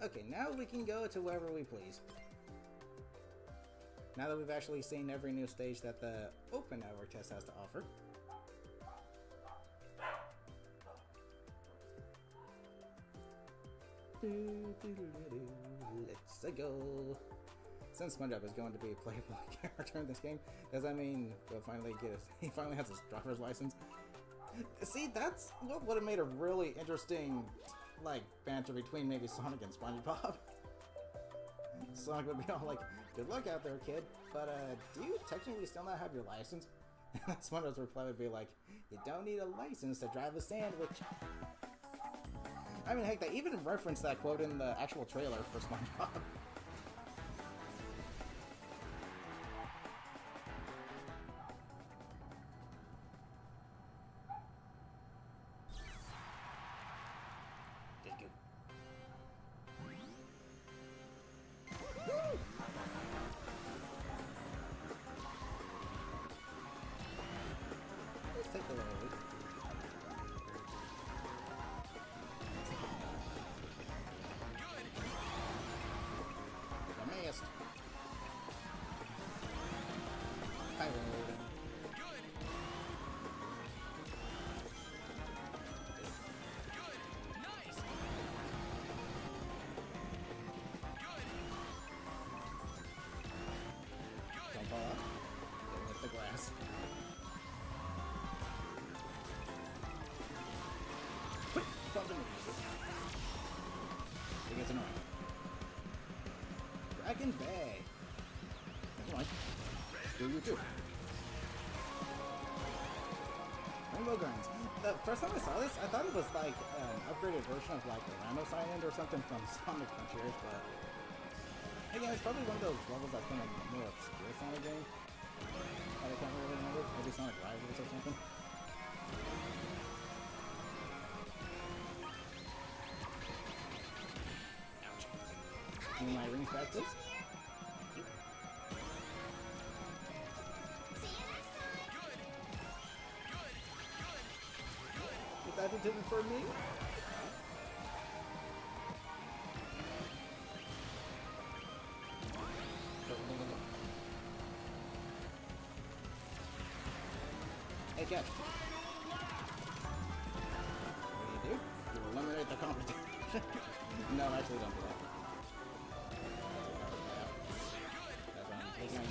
Okay, now we can go to wherever we please. Now that we've actually seen every new stage that the open network test has to offer. Let's go. Since SpongeBob is going to be a playable character in this game, does that mean we'll finally get his, he finally has his driver's license? See, that's what would have made a really interesting, like, banter between maybe Sonic and SpongeBob. Sonic would be all like, "Good luck out there, kid, but do you technically still not have your license?" And SpongeBob's reply would be like, "You don't need a license to drive a sandwich." I mean, heck, they even referenced that quote in the actual trailer for SpongeBob. Let's go. Let's take the road. Good. The mist. High road. Good. Good. Nice. Good. Good. Don't fall off. Don't hit the grass. Quick! Bump into me. It gets annoying. Dragon Bay. Come on. Screw you too. Rainbow Grinds. The first time I saw this, I thought it was like an upgraded version of like Ramos Island or something from Sonic Frontiers, but again, it's probably one of those levels that's from a more obscure Sonic game. I can't really remember. Maybe Sonic Rivals or something. Ouch. Give me my rings back, please. Thank you. See you next time. Good. Good. Good. intended for me. Hey, catch. What do? You eliminate the competition. No, actually don't do that. That's why I'm taking out you.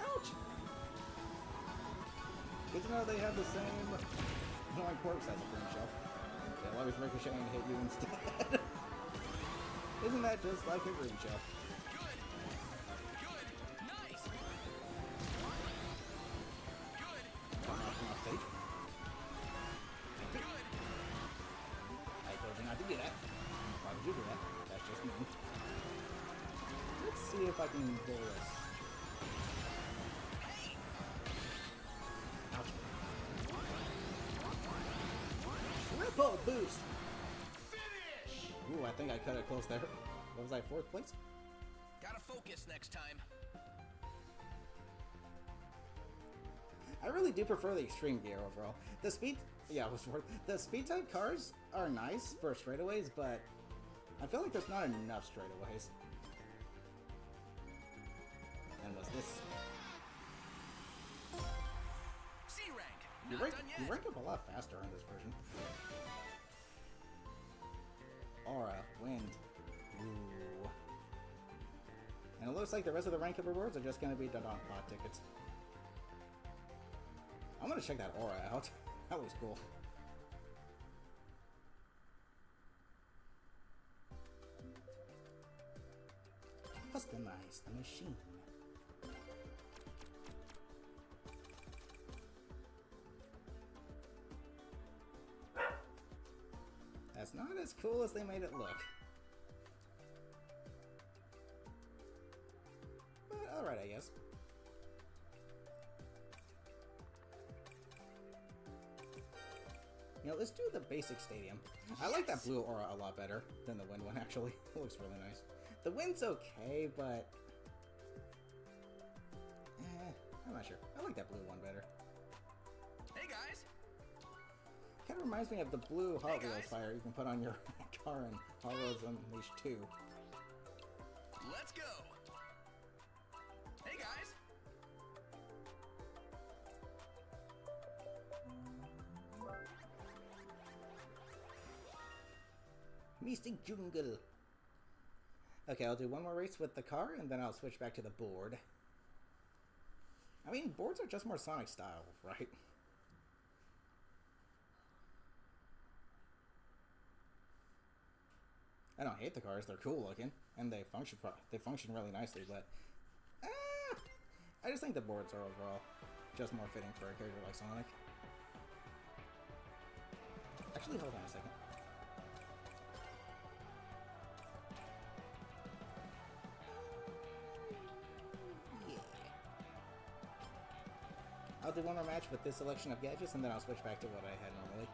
Ouch! Good to know they have the same annoying quirks as a green shell. They'll always ricochet and hit you instead. Isn't that just like a green shell? See if I can do this. Ouch. Triple boost! Finish! Ooh, I think I cut it close there. What was I, 4th place? Gotta focus next time. I really do prefer the extreme gear overall. The speed, yeah, it was 4th. The speed type cars are nice for straightaways, but I feel like there's not enough straightaways. And was this? C rank. You Not rank, done you yet. rank up a lot faster in this version. Aura, wind. Ooh. And it looks like the rest of the rank up rewards are just going to be done on pot tickets. I'm going to check that aura out. That looks cool. Customize the machine. That's not as cool as they made it look. But alright, I guess. You know, let's do the basic stadium. I like that blue aura a lot better than the wind one, actually. It looks really nice. The wind's okay, but... I'm not sure. I like that blue one better. Hey guys. Kind of reminds me of the blue Hot Wheels fire you can put on your car in Hot Wheels Unleashed 2. Let's go. Hey guys. Mystic Jungle. Okay, I'll do one more race with the car, and then I'll switch back to the board. I mean, boards are just more Sonic style, right? I don't hate the cars; they're cool looking, and they function really nicely. But I just think the boards are overall just more fitting for a character like Sonic. Actually, hold on a second. I'll do one more match with this selection of gadgets, and then I'll switch back to what I had normally.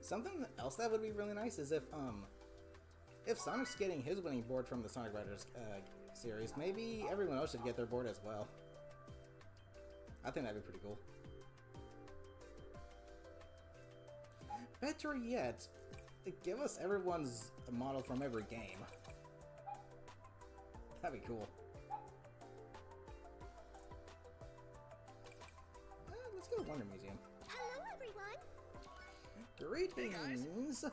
Something else that would be really nice is if Sonic's getting his winning board from the Sonic Riders series, maybe everyone else should get their board as well. I think that'd be pretty cool. Better yet, give us everyone's model from every game. That'd be cool. Let's go to Wonder Museum. Hello, everyone. Greetings!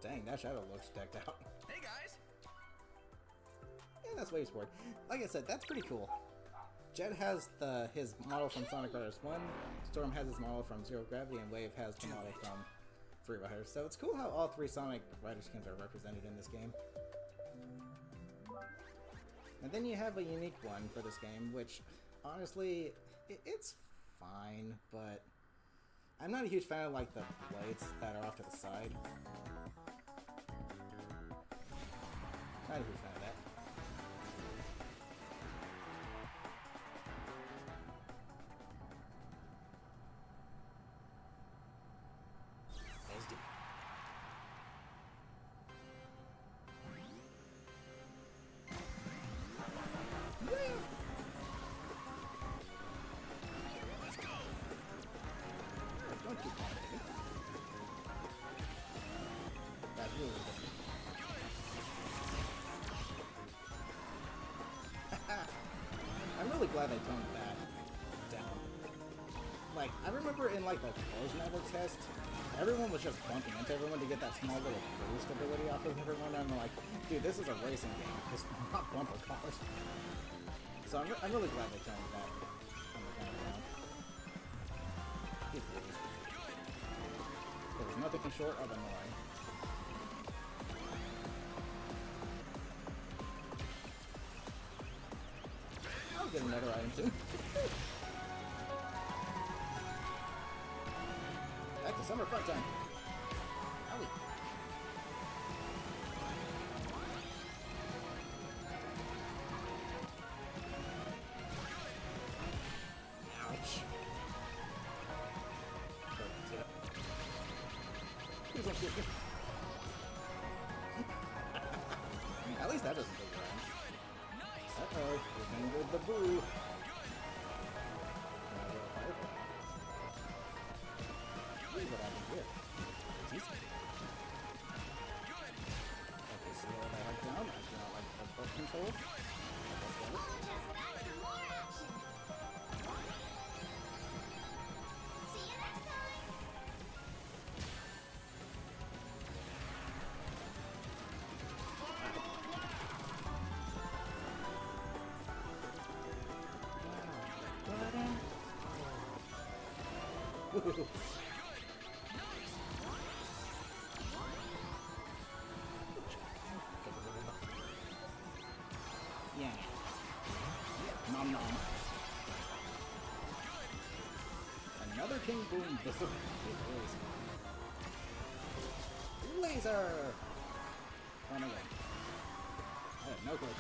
Dang, that shadow looks decked out. Hey guys. Yeah, that's Wave's board. Like I said, that's pretty cool. Jet has his model from Sonic Riders 1, Storm has his model from Zero Gravity, and Wave has the model from Free Riders. So it's cool how all three Sonic Rider skins are represented in this game. And then you have a unique one for this game, which, honestly, it's fine, but I'm not a huge fan of, like, the blades that are off to the side. Not a huge fan of that. Let's do it. glad they toned that down. Like, I remember in like the closed network test, everyone was just bumping into everyone to get that small little boost ability off of everyone, and I'm like, dude, this is a racing game. It's not bumper cars. So I'm really glad they toned that down. It was nothing short of annoying. I'll get another item soon. Back to summer fun time. Owie. Ouch. Please don't shoot me. At least that doesn't take around. Uh-oh, we're going with the boo. What happened here? It's easy. Okay, slow that right down. I do not like the boat control. All just that for more action. See you next time. Woohoo. Yeah. Nom nom. Another King Boom. Laser! Oh no way. I have no clue.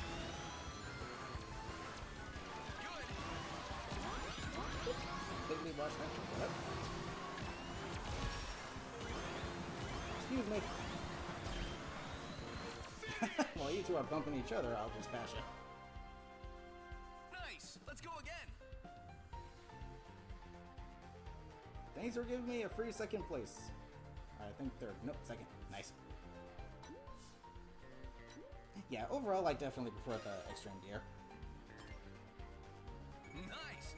Bigly watch that. What? Excuse me. While you two are bumping each other, I'll just bash it. Nice. Let's go again. Thanks for giving me a free second place. I think third. Nope, second. Nice. Yeah, overall, I definitely prefer the extreme gear. Nice.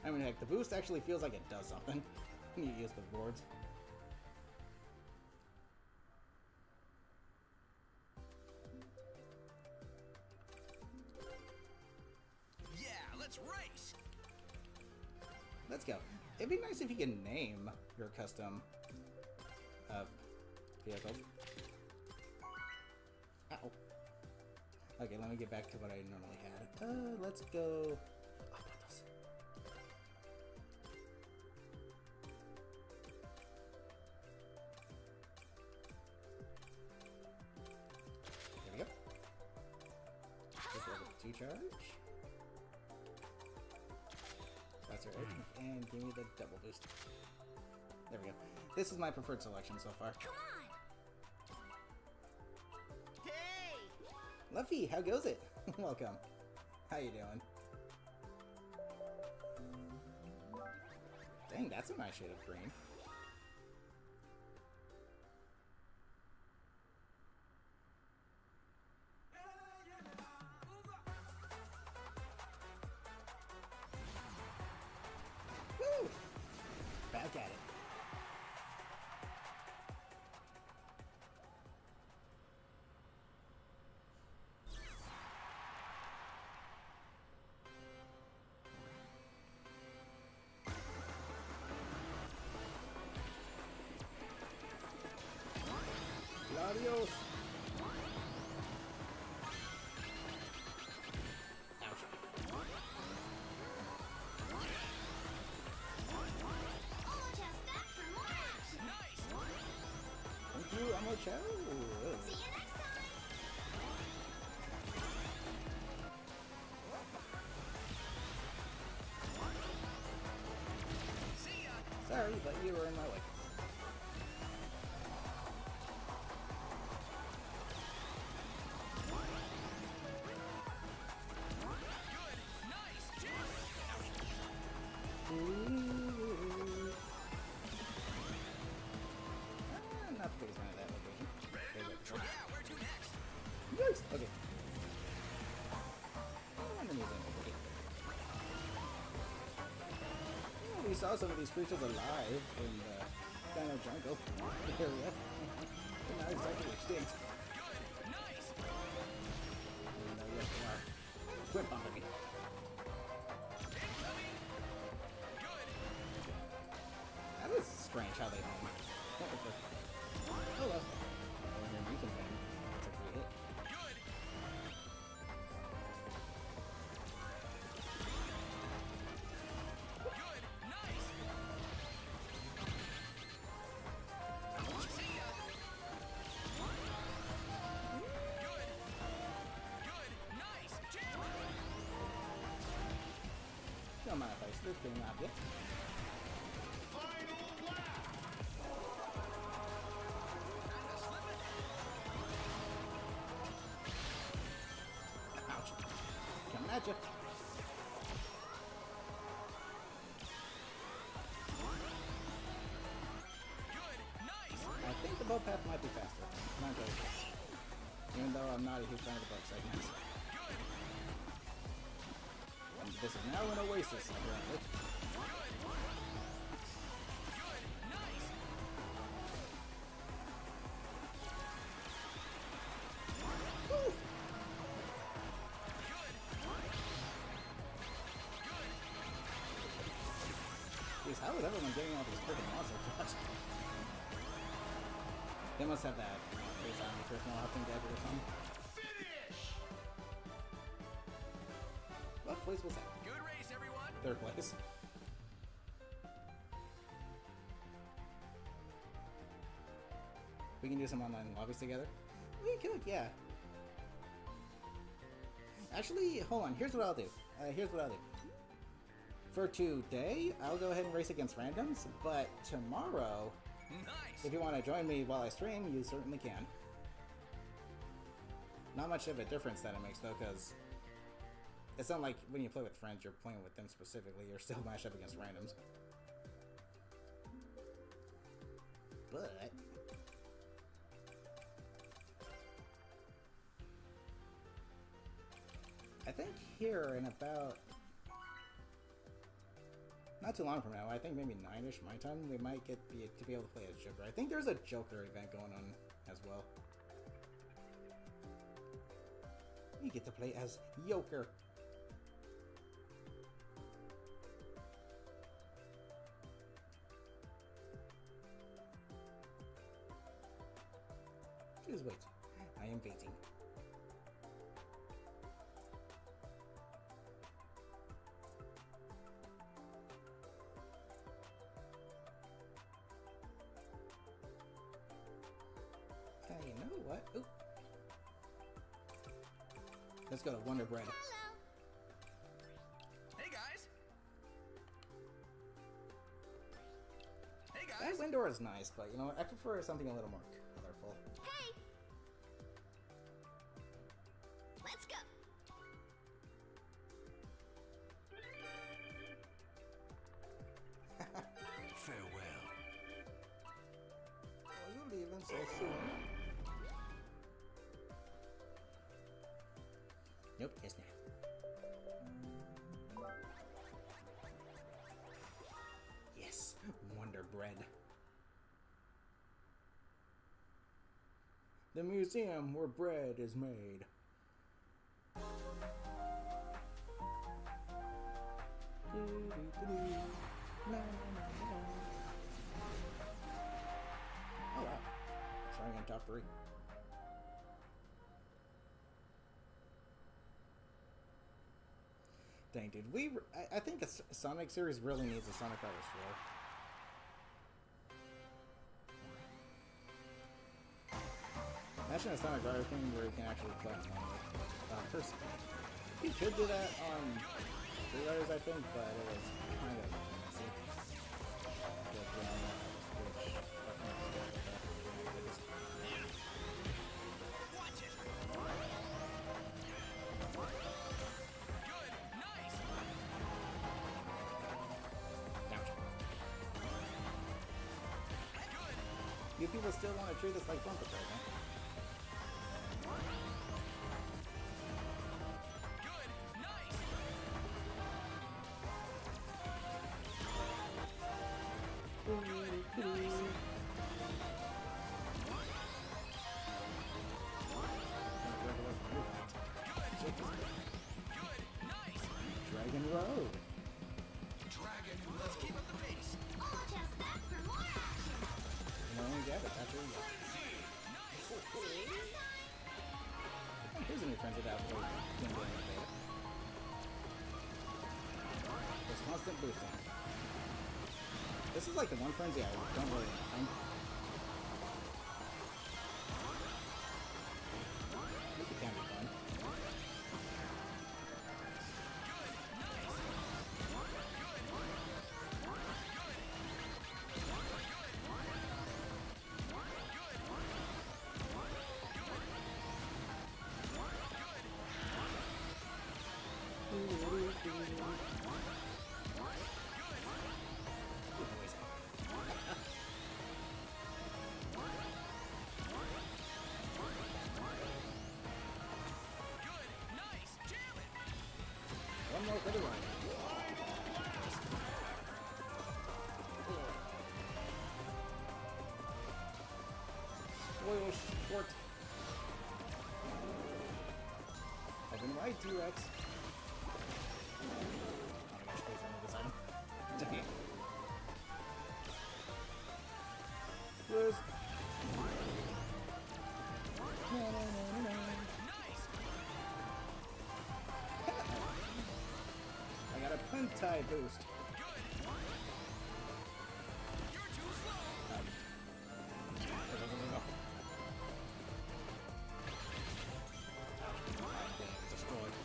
I mean, heck, the boost actually feels like it does something when you use the boards. Yeah, let's race. Let's go. It'd be nice if you can name your custom vehicles. Ow. Okay, let me get back to what I normally had. Let's go. Oh, those. There we go. Just over 2 charge. That's right. And give me the double boost. There we go. This is my preferred selection so far. Come on. Hey. Luffy, how goes it? Welcome. How you doing? Dang, that's a nice shade of green. Woo! Back at it. Adios. Ouch. All just that for more action. Nice. Thank you, Ammo Chow. See you next time. See ya. Sorry, but you were in my way. Nice. Not the biggest fan of that location. Yeah, where to next? Yikes! Okay. Oh, I'm gonna use it. Okay. we saw some of these creatures alive in the kind of jungle area. They're not exactly extinct. Good. Nice. Even though, yes, they are. Quit bumping me. Incoming. Good. That is strange how they home. What the frick? Oh well. And then you can win. It's a free hit. Good. Good. Nice. See ya. Good. Good. Nice. Jam. Don't mind if I slip thing off yet. Kinda slipping. Ouch. Coming at ya. Good. Nice. I think the boat path might be faster. Not very fast. Even though I'm not a huge fan of the boat segments. Good. And this is now an oasis, apparently. Good. Nice. Woo! Good. Good. Jeez, how is everyone getting all these freaking monster attacks? They must have that based on the personal helping gadget or something. What place was that? Good race, everyone. Third place. We can do some online lobbies together? We could, yeah. Actually, hold on. Here's what I'll do. For today, I'll go ahead and race against randoms, but tomorrow, Nice. if you want to join me while I stream, you certainly can. Not much of a difference that it makes, though, because it's not like when you play with friends, you're playing with them specifically. You're still matched up against randoms. But I think here in about not too long from now, I think maybe 9ish my time, we might get to be able to play as Joker. I think there's a Joker event going on as well. We get to play as Joker. Just wait. I am waiting. You know what? Oop. Let's go to Wonder Bread. Hello. Hey guys. Hey That guys. window is nice, but you know what? I prefer something a little more colorful. Hey. Let's go. Farewell. Are you leaving so soon? Nope, guess not. Yes, Wonder Bread. The museum where bread is made. Oh wow. Starting on top 3. Dang, dude. I think the Sonic series really needs a Sonic Riders 4. Imagine a Sonic Rider thing where you can actually play online with person. You could do that on Free Riders, I think, but it was kind of messy. Watch it. Good. Nice. Good. You people still want to treat us like bumper cars, huh? Good. Nice. a new frenzy that was game in the beta. There's constant boosting. This is like the one frenzy I don't really mind. I think it can be fun. One more for the run. Spoil sport. I've been right, T-Rex. Oh my gosh, please remove this item. Dang it. Liz. I got a Pentai boost. You're too slow. I'm getting destroyed.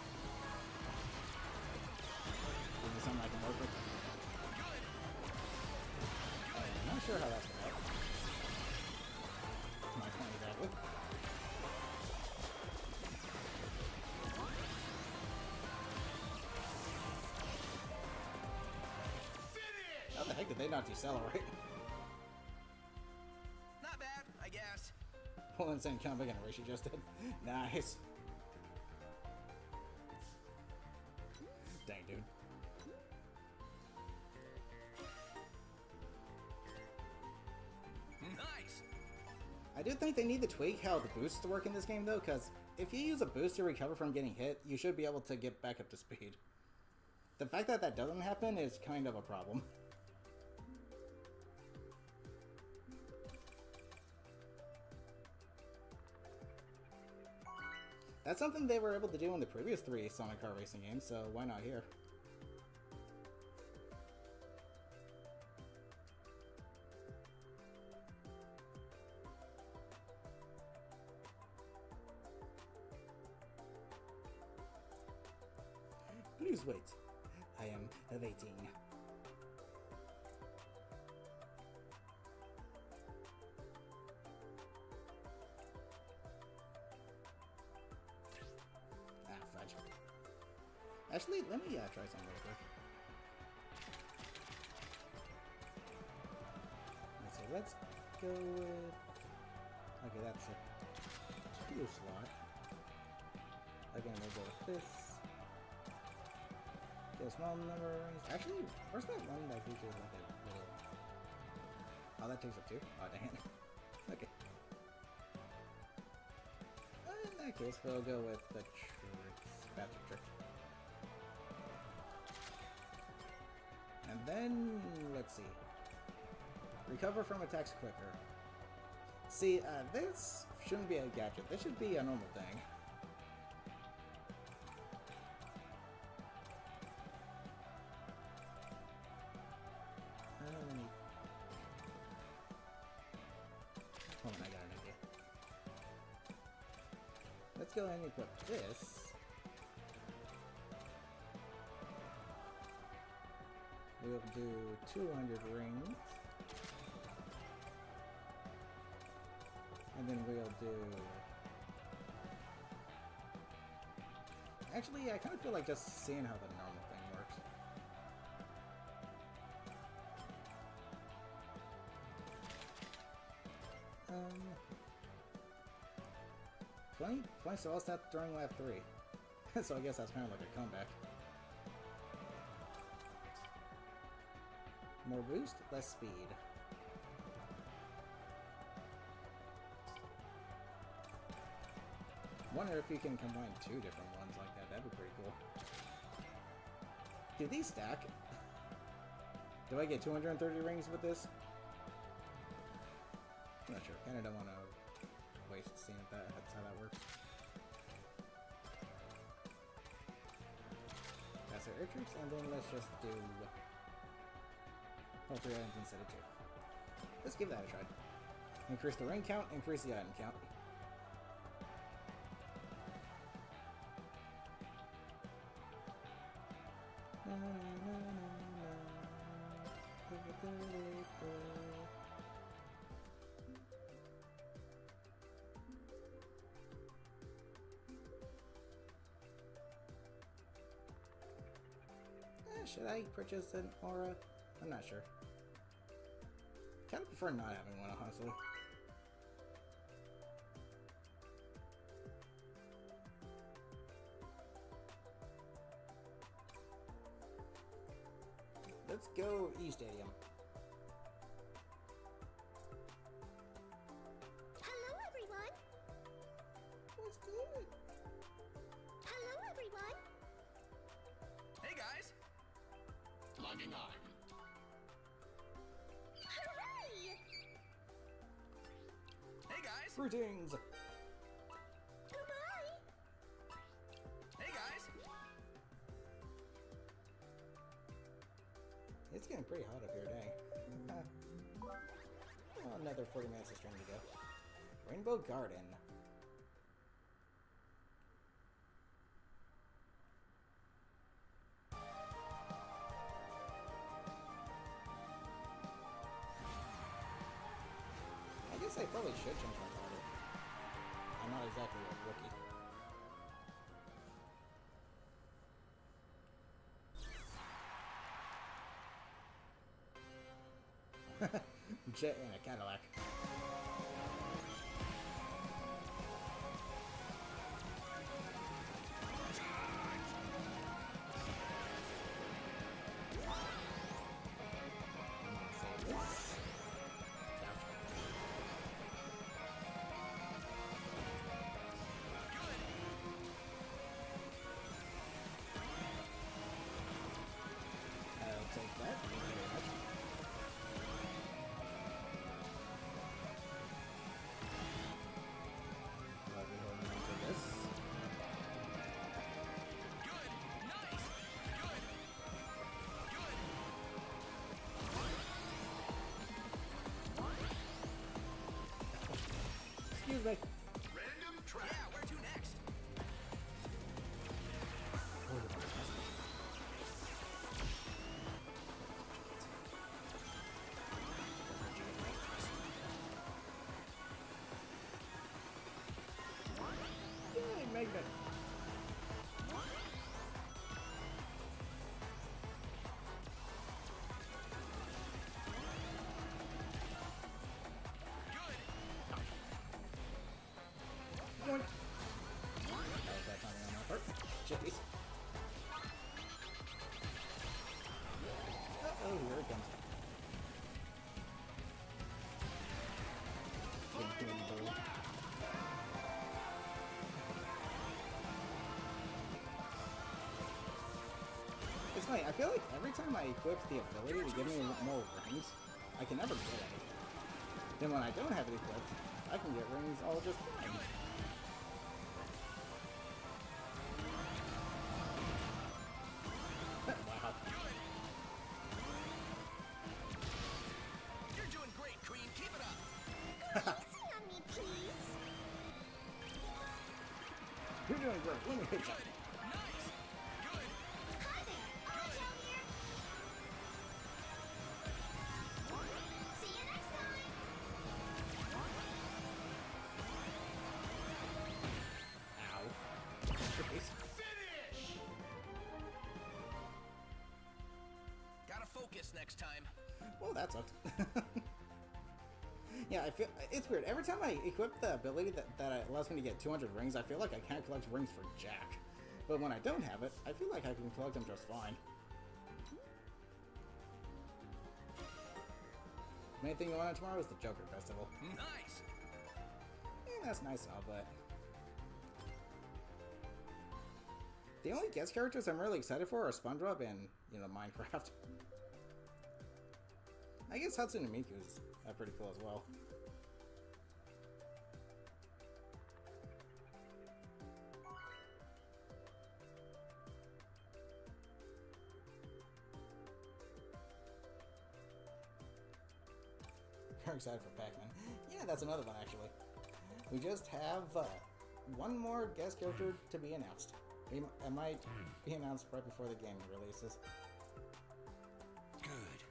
Give me something I can work with. I'm not sure how that's going to work. My point exactly. How the heck did they not decelerate? Not bad, I guess. Full insane combo generation just did. Nice. Dang, dude. Nice. I do think they need to tweak how the boosts work in this game, though, because if you use a boost to recover from getting hit, you should be able to get back up to speed. The fact that that doesn't happen is kind of a problem. That's something they were able to do in the previous 3 Sonic car racing games, so why not here? Please wait. I am awaiting. Ah, fudge. Actually, let me try something real quick. Let's see, let's go with... Okay, that's a 2 slot. Again, we'll go with this. Get a small number of rings. Actually, where's that one that features like a little... Oh, that takes up 2? Oh, dang it. Okay. In that case, we'll go with the tricks. Bastard trick. And then, let's see. Recover from attacks quicker. See, this shouldn't be a gadget. This should be a normal thing. Hold on, I got an idea. Let's go ahead and equip this. We'll do 200 rings. And then we'll do... Actually, I kind of feel like just seeing how the normal thing works. 20 so I'll stop during lap 3. So I guess that's kind of like a comeback. More boost, less speed. Wonder if you can combine 2 different ones like that. That'd be pretty cool. Do these stack? Do I get 230 rings with this? I'm not sure. Kinda don't want to waste seeing if that's how that works. faster air troops, and then let's just do all 3 items instead of 2. Let's give that a try. Increase the ring count, increase the item count. Should I purchase an aura? I'm not sure. Kind of prefer not having one, honestly. Let's go E-Stadium. Hello, everyone. What's good? Hello, everyone. Hey guys! Logging on. Hooray! Hey guys! Greetings! Goodbye. Hey guys! It's getting pretty hot up here today. Well, another 40 minutes of stream to go. Rainbow Garden. I guess I probably should change my target. I'm not exactly a rookie. Jet in a Cadillac. Save this. I'll take that. Thank you very much. I'll be holding on to this. Good! Nice! Good! Good! Excuse me. Random Yeah, track. where to next? Yay, magnet. Good! Yoink. That was bad timing on my part. Jeez. Uh-oh, here it comes. It's funny, I feel like every time I equip the ability to give me more rings, I can never get any. Then when I don't have it equipped, I can get rings all just fine. Wow. You're doing great, Queen. Keep it up. Easy on me, please. You're doing great. Let me hit you. Good! Nice! Good! Hi there. Good! Down here. See you next time. Ow. Jeez. Finish. Gotta focus next time. Well, that sucked. Yeah, I feel it's weird. Every time I equip the ability that allows me to get 200 rings, I feel like I can't collect rings for jack. But when I don't have it, I feel like I can collect them just fine. Main thing going on tomorrow is the Joker Festival. Nice! That's nice and all, but the only guest characters I'm really excited for are SpongeBob and, you know, Minecraft. I guess Hatsune Miku's pretty cool as well. Very excited for Pac-Man. Yeah, that's another one actually. We just have one more guest character to be announced. It might be announced right before the game releases. Good.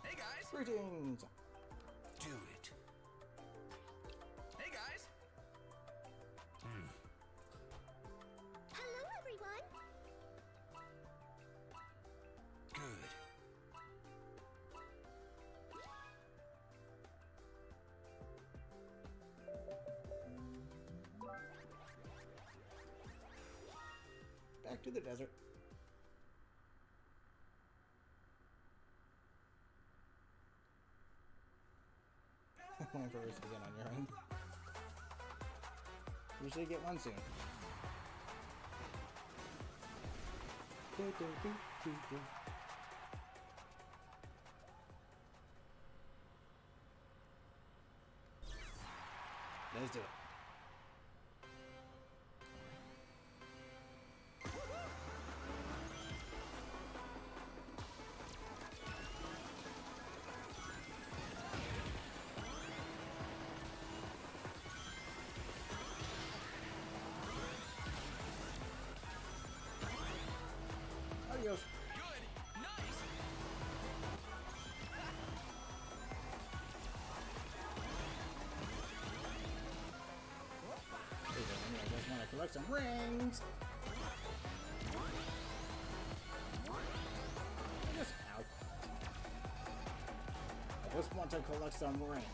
Hey guys, Greetings! do it. Hey guys. Hello, everyone. Good. Back to the desert. Waiting for Rich to get on your end. You should get one soon. Let's do it. Adios. Good. Nice. I just want to collect some rings. Just out. I just want to collect some rings.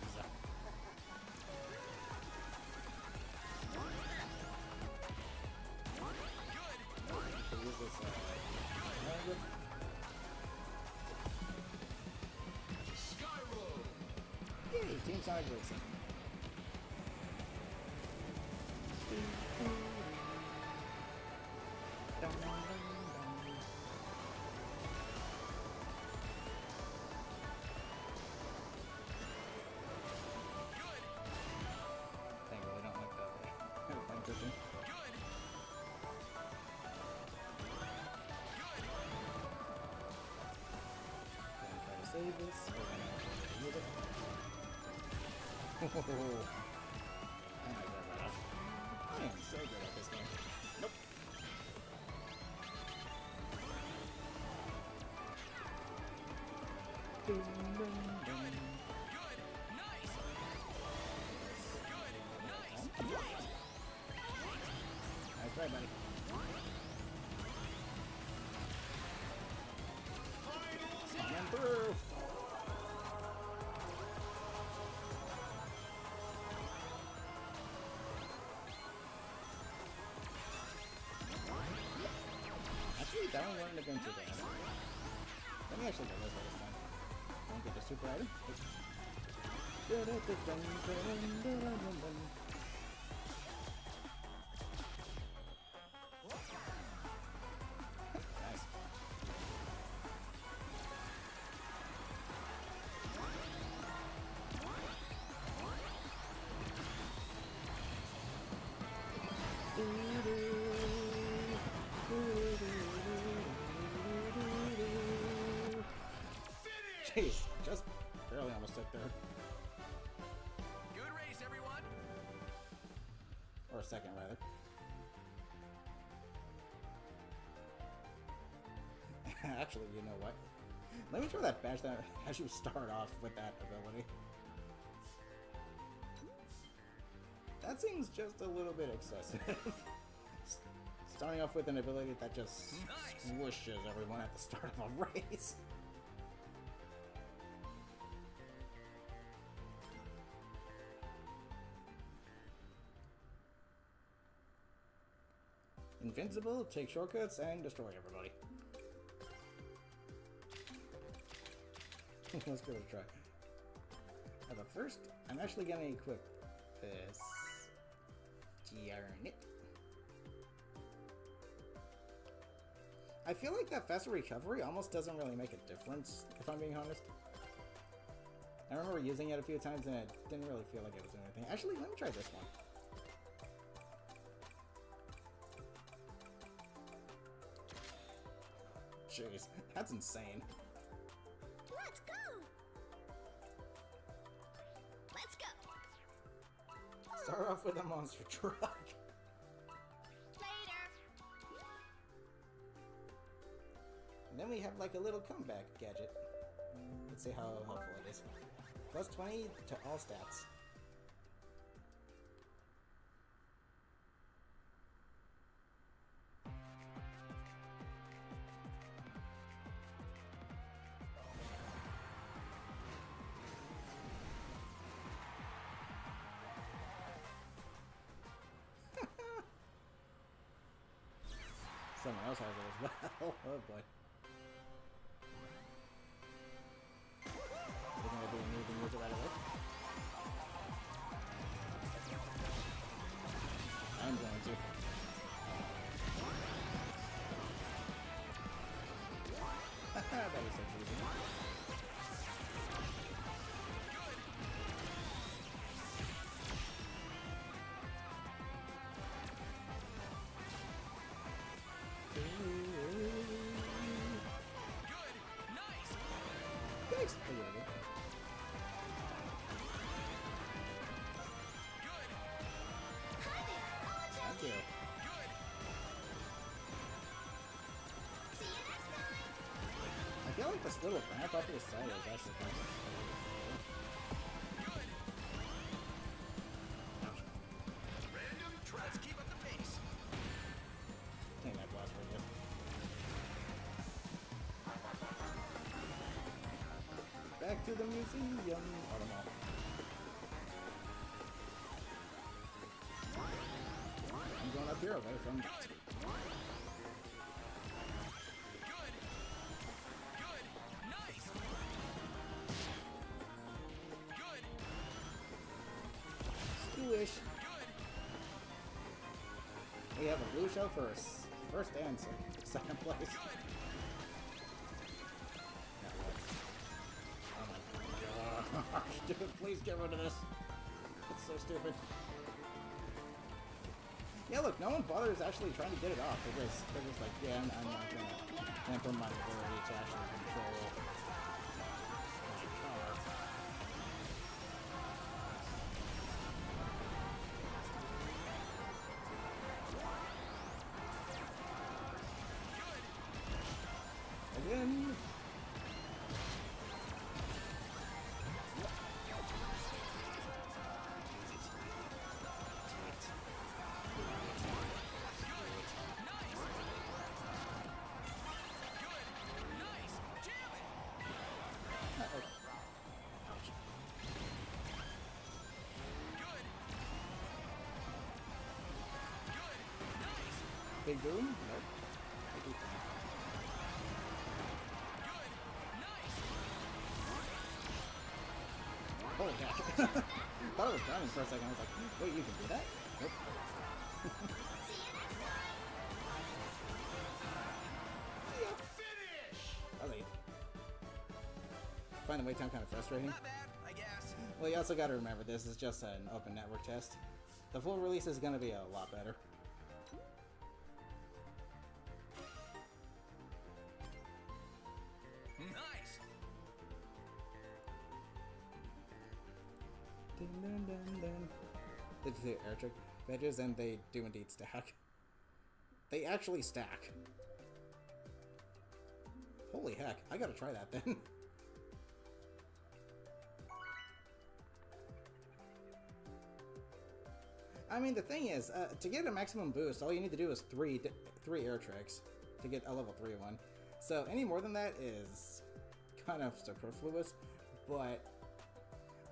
Good. Use this. Yay, Team Sonic Racing. I really don't like that. Interesting. Good. Gonna try to save this. We're gonna use it. And I got that off. I am so good at this game. Nope. Dun, dun, dun. Good. Nice. Good. Nice. Nice try, buddy. And through. Actually, that one wasn't again too bad. Let me actually go this way this time. Don't get the super item. Nice. Jeez, just barely almost took third. Good race, everyone. Or second, rather. Actually, you know what? Let me try that bash that as you start off with that ability. That seems just a little bit excessive. Starting off with an ability that just Nice. squishes everyone at the start of a race. Invincible, take shortcuts, and destroy everybody. Let's give it a try. But first, I'm actually gonna equip this Yarnit. I feel like that faster recovery almost doesn't really make a difference, if I'm being honest. I remember using it a few times and it didn't really feel like it was doing anything. Actually, let me try this one. Jeez, that's insane. Let's go. Start off with a monster truck. Later. And then we have like a little comeback gadget. Let's see how helpful it is. Plus 20 to all stats. Someone else has it as well. Oh boy. They're gonna do anything with it right away. I'm going to. That was so easy. Thanks. Oh, yeah, yeah. Hi there. Thank you. See you next time. I feel like this little ramp up to the side is actually kind of Ouch. Random track. Let's keep up the pace. Dang, that blast radius. Back to the museum. Automall. I'm going up here away from Good. Nice. Good. Squish. Good. We have a blue shell for first and second place. Good. Oh my gosh, dude, please get rid of this. It's so stupid. Yeah, look, no one bothers actually trying to get it off. They're just like, yeah, I'm not gonna hamper my ability to actually control my car. Again. Nice. Jam it. Uh-oh. Good. Good. Nice. Big boom? Nope. Thank you. Good. Nice. Holy heck. Thought it was drowning for a second. I was like, wait, you can do that? Nope. See you next time. Finish! I was like, find the wait time kind of frustrating. Not bad, I guess. Well, you also got to remember, this is just an open network test. The full release is going to be a lot better. Nice. Dun, dun, dun, dun. They do the air trick badges, and they do indeed stack. They actually stack. Holy heck, I gotta try that then. I mean, the thing is, to get a maximum boost, all you need to do is three air tricks to get a level 3 one. So any more than that is kind of superfluous, but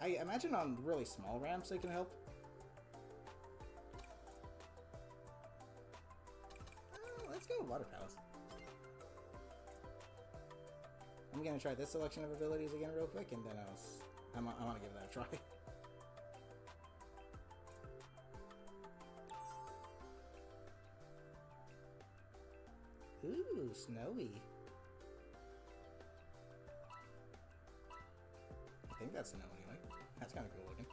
I imagine on really small ramps it can help. Let's go Water Palace. I'm gonna try this selection of abilities again real quick, and then I want to give that a try. Ooh, snowy. I think that's snow anyway. That's kind of cool looking.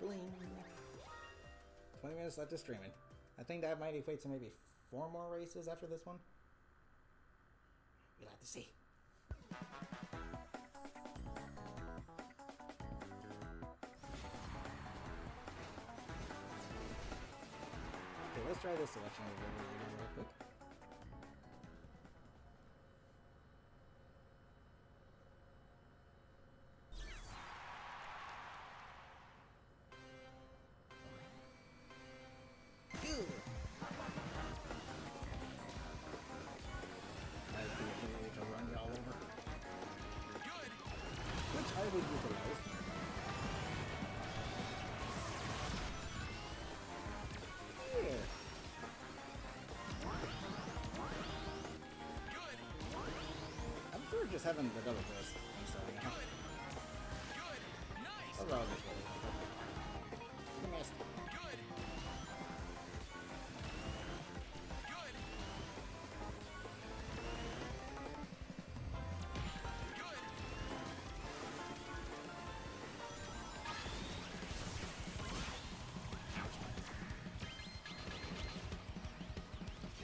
Bling. 20 minutes left of streaming. I think that might equate to maybe 4 more races after this one. We'll have to see. Okay, let's try this selection over again real quick. Ew. I have the ability to run you all over. Good. Which I would utilize. Here. Good. I prefer just having the double burst instead. Good. Nice. Overall, just really prefer. You missed. Good. Good. Good.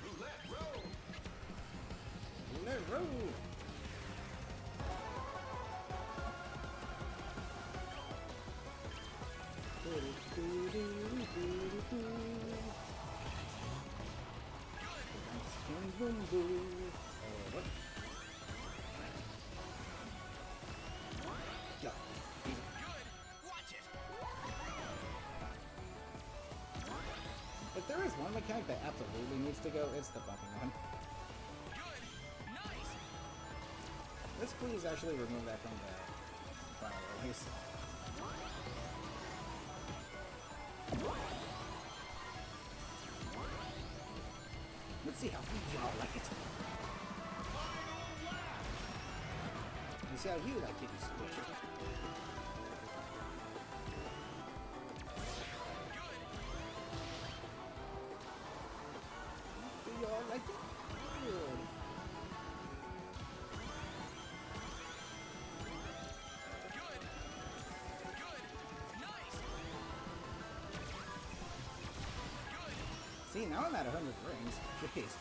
Roulette roll. Let roll. Boom boom. Go. Good. Watch it. If there is one mechanic that absolutely needs to go, it's the bumping one. Good. Nice. Let's please actually remove that from the final release. Let's see how y'all like it. Let's see how you like getting squished. Do y'all like it? Good. Good. Good. Nice. Good. See, now I'm at 100 rings. Jeez.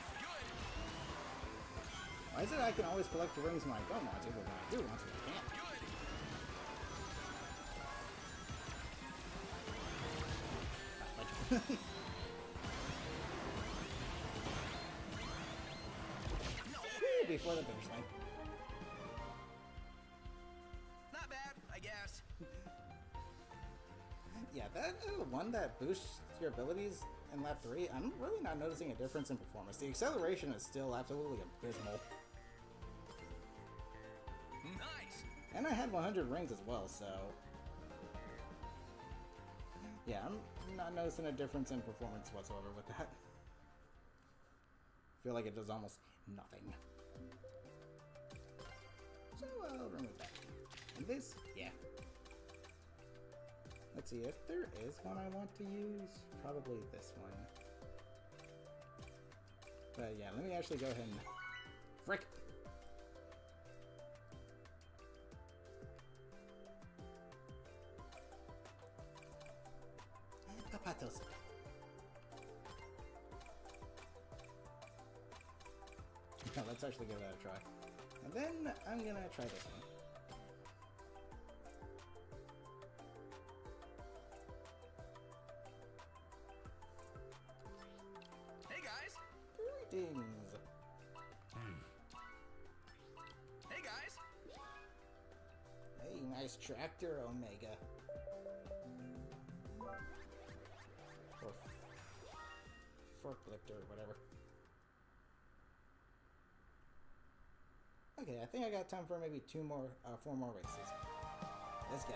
Why is it I can always collect the rings when I don't want to, but when I do want to, I can't? Good. Woo, before the finish line. Not bad, I guess. Yeah, that one that boosts your abilities in lap 3, I'm really not noticing a difference in performance. The acceleration is still absolutely abysmal. Nice. And I had 100 rings as well, so... yeah, I'm not noticing a difference in performance whatsoever with that. I feel like it does almost nothing. So I'll remove that. And this, yeah. Let's see, if there is one I want to use, probably this one. But yeah, let me actually go ahead and... frick! Papatos. Now let's actually give that a try. And then I'm gonna try this one. Hey guys. Greetings! Hey guys. Hey, nice tractor, Omega. Or forklift or whatever. Okay, I think I got time for maybe 4 more races. Let's go.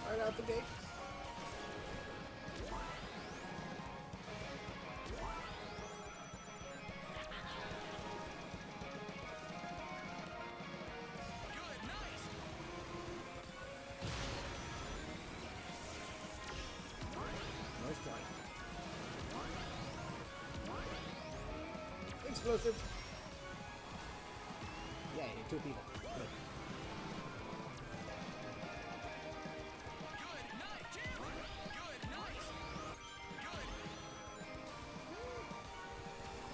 Right out the gate. Good. Nice. explosives. Yeah, you hit 2 people. Good. Good night, Jalen. Good night. Good.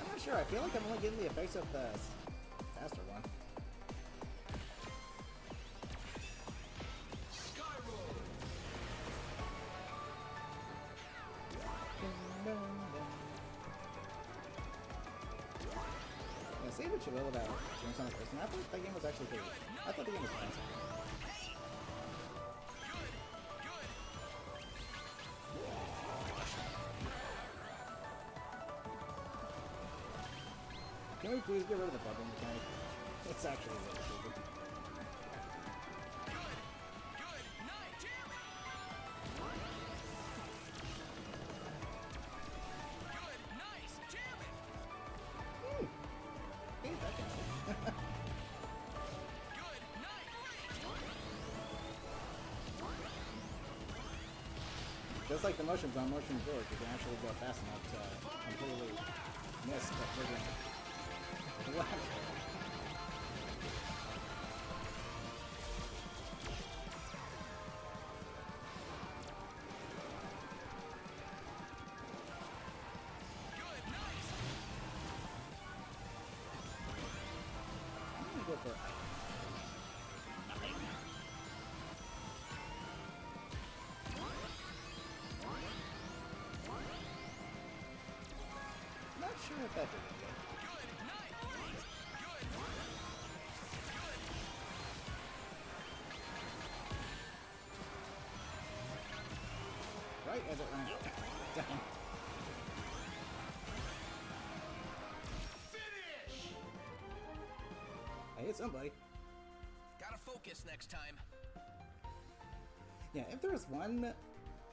I'm not sure. I feel like I'm only getting the effects of the faster one. Yeah, say what you will about James on the person. I thought that game was actually pretty. I thought the game was fun. Can we please get rid of the bumping mechanic? It's actually really stupid. Good night, Jalen. Good, nice, Jalen. Ain't that guy. Good night, Just like the motions on motion board, you can actually go fast enough to completely miss the friggin' left. Good, nice. I'm gonna go for not sure if that did it yet. Good night. Good. Right as it ran out. Damn. Finish! I hit somebody. Gotta focus next time. Yeah, if there's one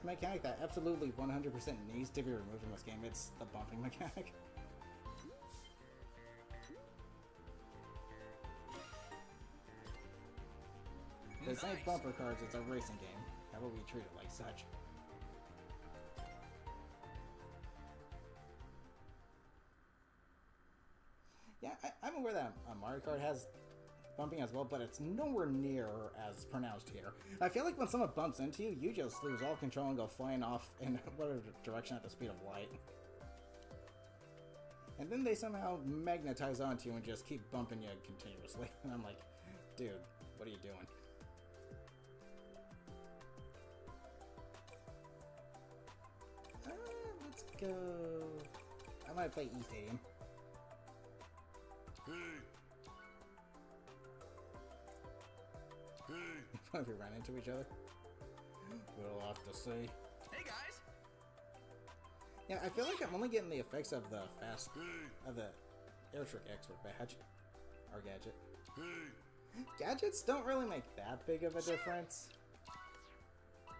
mechanic that absolutely 100% needs to be removed from this game, it's the bumping mechanic. This ain't Nice. bumper cards, it's a racing game. How about we treat it like such? Yeah, I'm aware that Mario Kart has bumping as well, but it's nowhere near as pronounced here. I feel like when someone bumps into you, you just lose all control and go flying off in whatever direction at the speed of light. And then they somehow magnetize onto you and just keep bumping you continuously. And I'm like, dude, what are you doing? Let's go. I might play E-Stadium. If we run into each other, we'll have to see. Hey guys. Yeah, I feel like I'm only getting the effects of the air trick expert badge or gadget. Gadgets don't really make that big of a difference.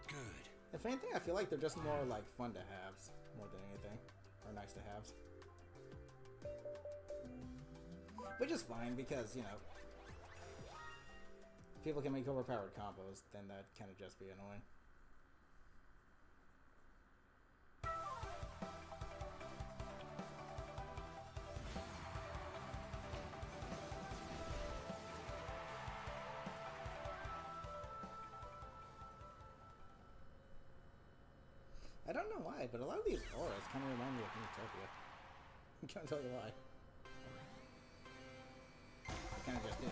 Good. If anything, I feel like they're just more like fun to haves more than anything, or nice to haves. Which is fine because, you know, if people can make overpowered combos, then that kind of just be annoying. I don't know why, but a lot of these auras kind of remind me of Utopia. I can't tell you why. I kind of just do.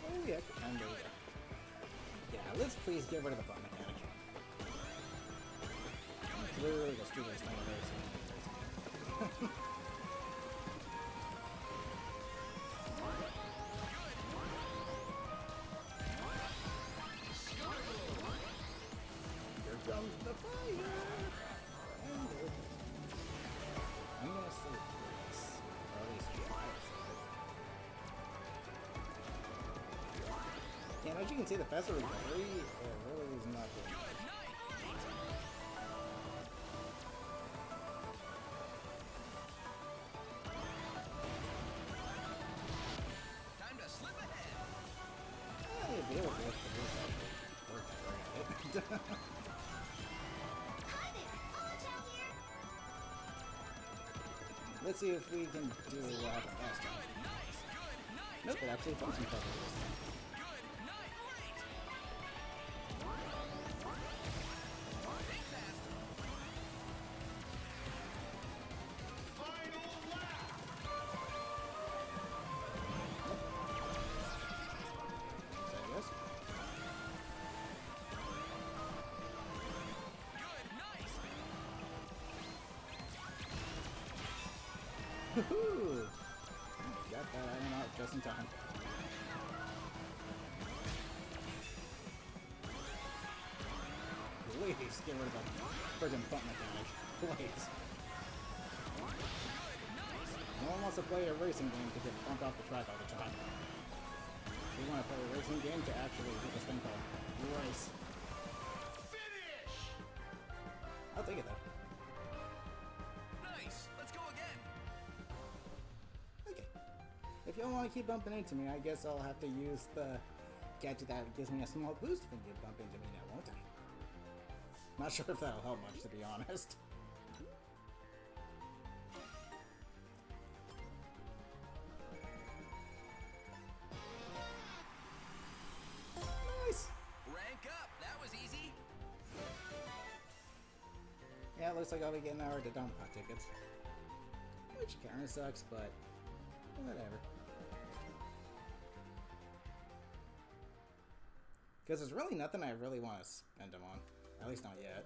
Oh yeah, and there we go. Yeah, let's please get rid of the bump mechanic. It's literally the stupidest thing I've ever seen. Here comes the fire! And I'm gonna save this. Or at least try to save it. Yeah, and as you can see, the faster recovery, it really is not good. Let's see if we can do what happened last time. Nope, it actually functions properly this time. Final lap. So yes. Woohoo! Got that iron out just in time. Please get rid of that friggin' bump mechanic. Please. No one wants to play a racing game to get bumped off the track all the time. We want to play a racing game to actually do this thing called race. Finish. I'll take it though. Nice. Let's go again. Okay. If y'all want to keep bumping into me, I guess I'll have to use the gadget that gives me a small boost when you bump into me now, won't I? Not sure if that'll help much, to be honest. Nice! Rank up. That was easy. Yeah, it looks like I'll be getting our Dodonpa tickets. Which kinda sucks, but whatever. Because there's really nothing I really want to spend them on. At least not yet.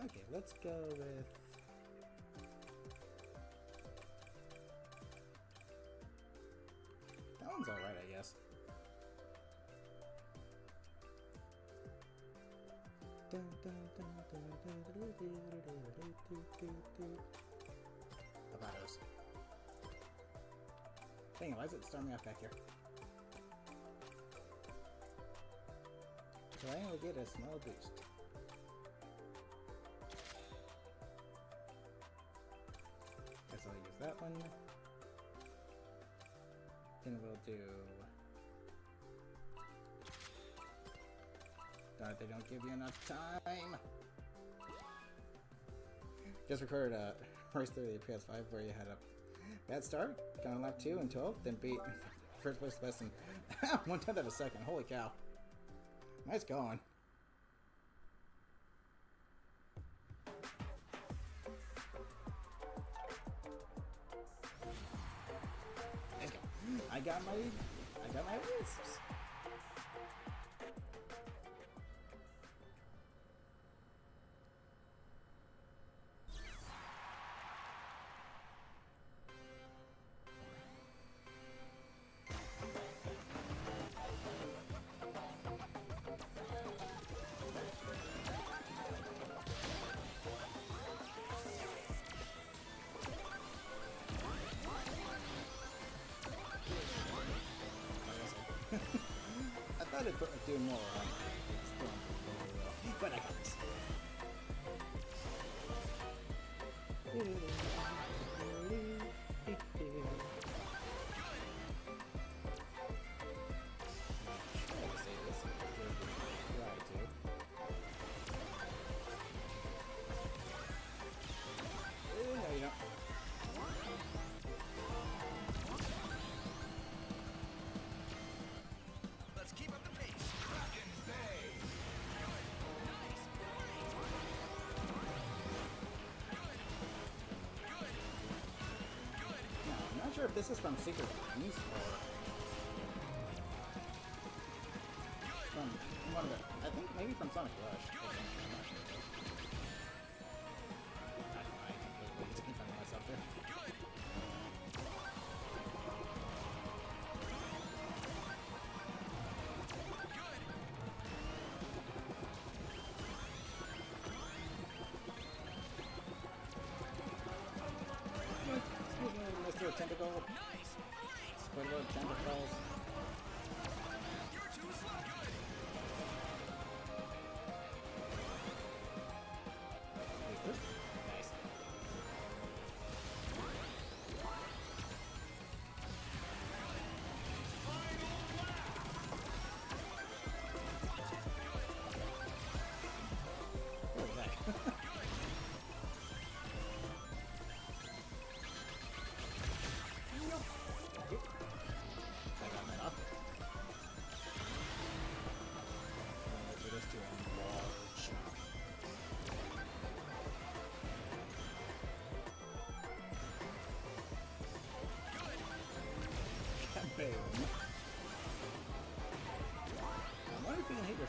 Okay, let's go with... That one's alright, I guess. Abados. Dang it, why is it starting me off back here? So I only get a small boost. Guess I'll use that one. Then we'll do... Darn it, they don't give you enough time! Just recorded a race through the PS5 where you had a bad start, got on lap 2 and 12, then beat first place less than 1/10 of a second. Holy cow. Nice going. Let's go. I got my wisps. I thought it'd do more but I got this. No, you don't. Let's keep up the pace. Kraken Bay. No, I'm not sure if this is from Secret Rings or from one of the. I think maybe from Sonic Rush. I think. I'm not sure. I completely didn't find myself there. Excuse me, Mr. Tentacle. Nice. Great. Squidward Tentacles. You're too slow. Good. Nice.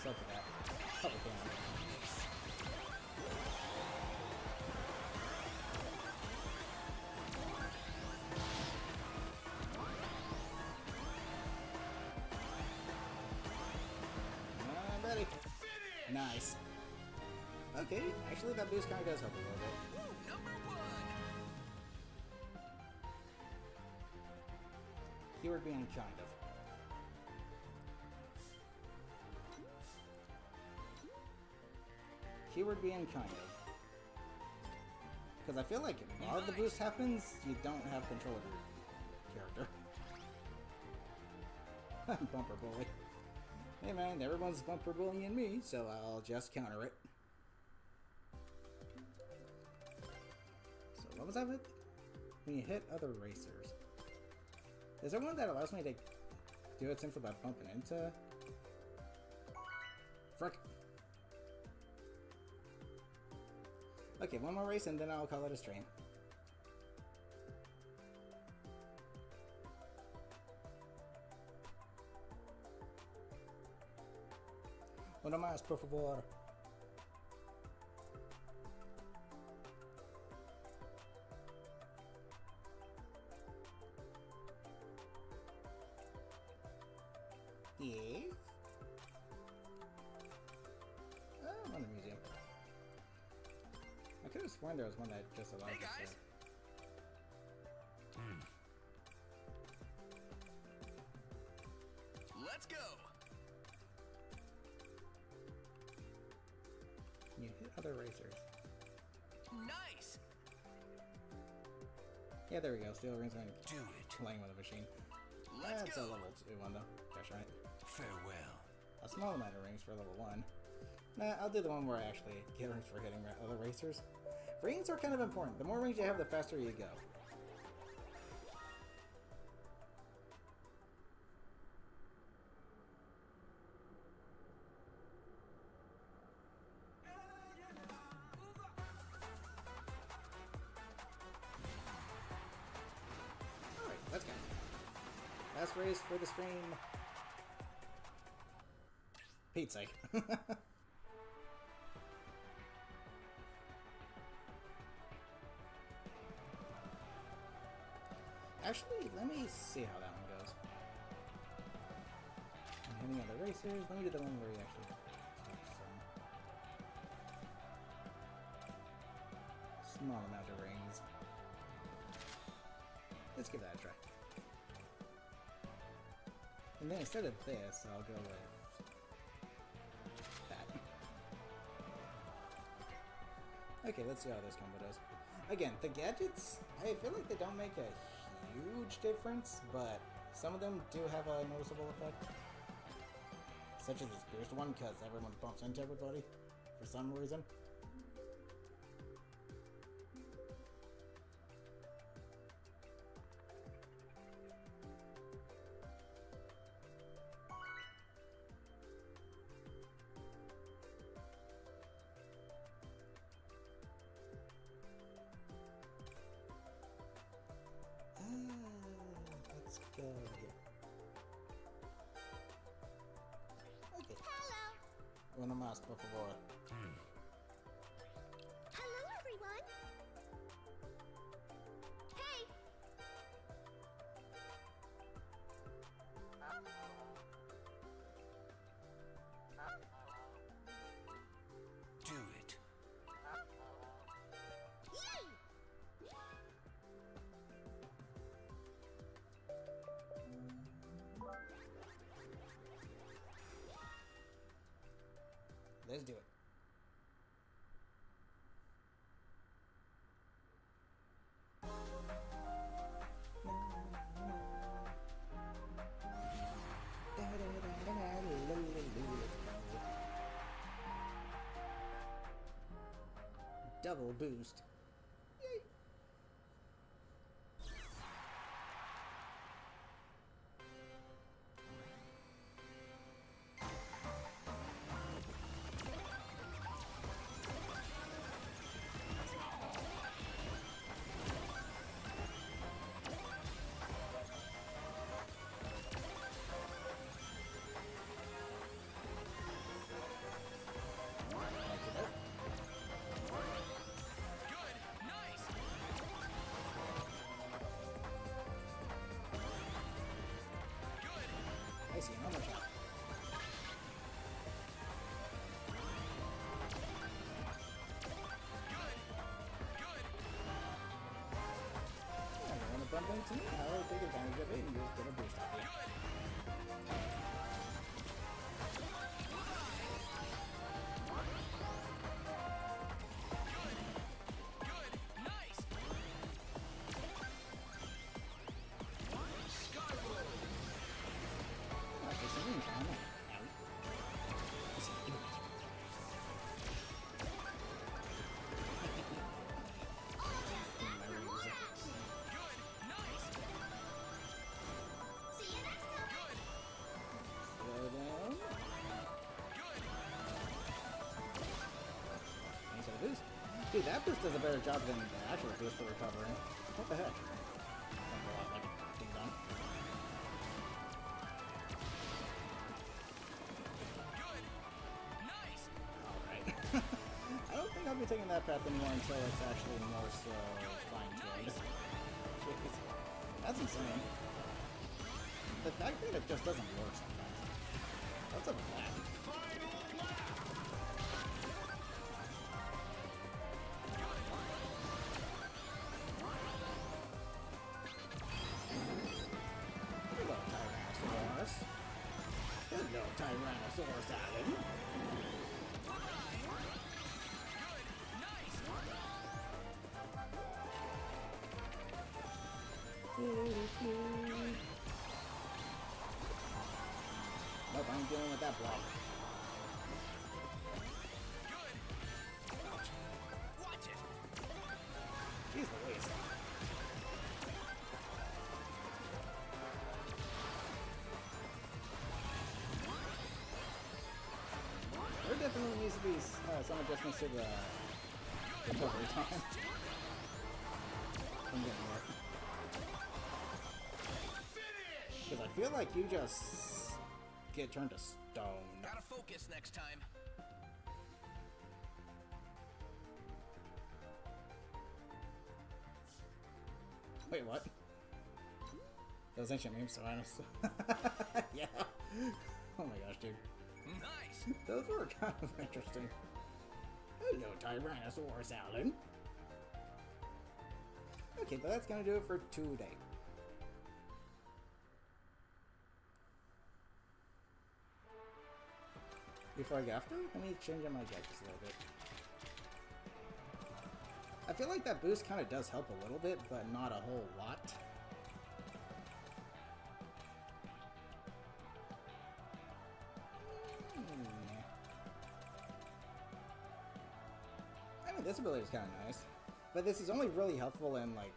myself for that. Probably can. Buddy. Nice. Okay, actually that boost kind of does help a little bit. Number 1. Keyword being kind of. Keyword being kind of. Because I feel like while the boost happens, you don't have control of your character. Bumper bully. Hey man, everyone's bumper bullying me, so I'll just counter it. So what was that with? When you hit other racers. Is there one that allows me to do it simply by bumping into? Frick. Okay, one more race and then I'll call it a stream. Una más, por favor. Yes? Oh, I'm on the museum. I could have sworn there was one that just allowed Hey us guys. Let's go. You hit other racers. Nice. Yeah, there we go. Steel rings when Do it. playing with a machine. Let's That's go. a level 2 one though. That's right. Farewell. A small amount of rings for level 1. Nah, I'll do the one where I actually get rings for hitting other racers. Rings are kind of important. The more rings you have, the faster you go. Alright, let's go. Last race for the stream. Pete's sake. Actually, let me see how that one goes. I'm hitting other racers. Let me do the one where you actually take some small amount of rings. Let's give that a try. And then instead of this, I'll go with that. Okay, let's see how this combo does. Again, the gadgets, I feel like they don't make a huge difference, but some of them do have a noticeable effect. Such as this pierced one, because everyone bumps into everybody for some reason. Let's go here. Okay. Hello. Una más, por favor. Hello, everyone. Hey. Do it. Yay! Let's do it. Double boost. Yay. something to me, I'll take advantage of it and just get a boost off you. Dude, that boost does a better job than the actual boost for recovering. What the heck? Don't go off like a ding dong. Alright. I don't think I'll be taking that path anymore until it's actually more so fine-tuned. Jeez. That's insane. The fact that it just doesn't work sometimes. What's up with that? Hello, Tyrannosaurus Allen. Nope, I'm dealing with that block. Watch it. Jeez Louise. There definitely needs to be some adjustments to the recovery time. I'm getting there. Because I feel like you just get turned to stone. Gotta focus next time. Wait, what? Those ancient memes are honest. Yeah. Oh my gosh, dude. Nice. Those were kind of interesting. Hello, Tyrannosaurus Allen. Okay, but that's gonna do it for today. Before I go after, let me change up my deck just a little bit. I feel like that boost kind of does help a little bit, but not a whole lot. I mean, this ability is kind of nice, but this is only really helpful in like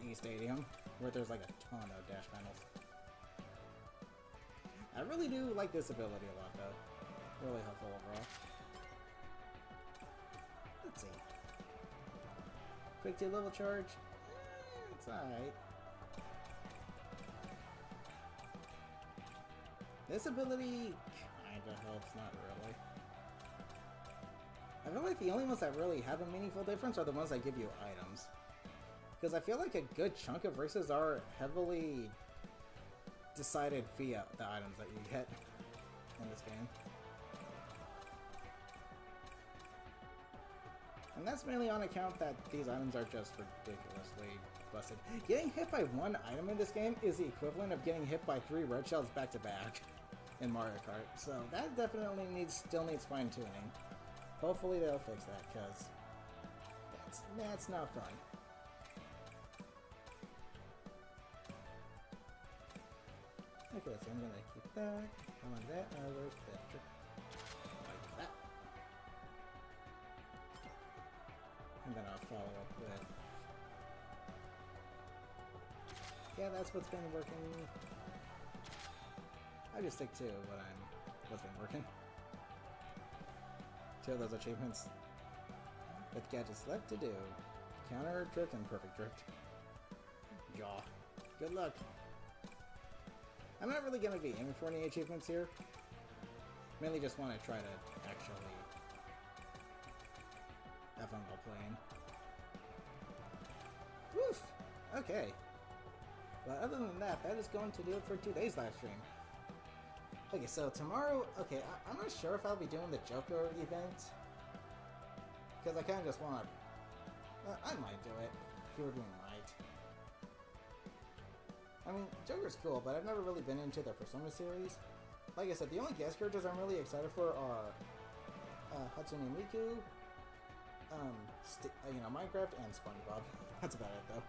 a stadium where there's like a ton of dash panels. I really do like this ability a lot, though. Really helpful overall. Let's see. Quick 2 level charge. It's alright. This ability kinda helps, not really. I feel like the only ones that really have a meaningful difference are the ones that give you items. Because I feel like a good chunk of races are heavily decided via the items that you get in this game. And that's mainly on account that these items are just ridiculously busted. Getting hit by one item in this game is the equivalent of getting hit by 3 red shells back to back in Mario Kart. So that definitely still needs fine-tuning. Hopefully they'll fix that, because that's not fun. Okay, so I'm gonna keep that. I want that. Where's that? Like that. And then I'll follow up with... Yeah, that's what's been working. I just stick to what's been working. 2 of those achievements with gadgets left to do. Counter drift and perfect drift. Jaw. Good luck. I'm not really going to be aiming for any achievements here. Mainly just want to try to actually have fun while playing. Woof! Okay. But other than that, that is going to do it for today's live stream. Okay, so tomorrow, okay, I'm not sure if I'll be doing the Joker event. Because I kind of just want to... I might do it. If you were being right. I mean, Joker's cool, but I've never really been into the Persona series. Like I said, the only guest characters I'm really excited for are Hatsune Miku, Minecraft, and SpongeBob. That's about it, though.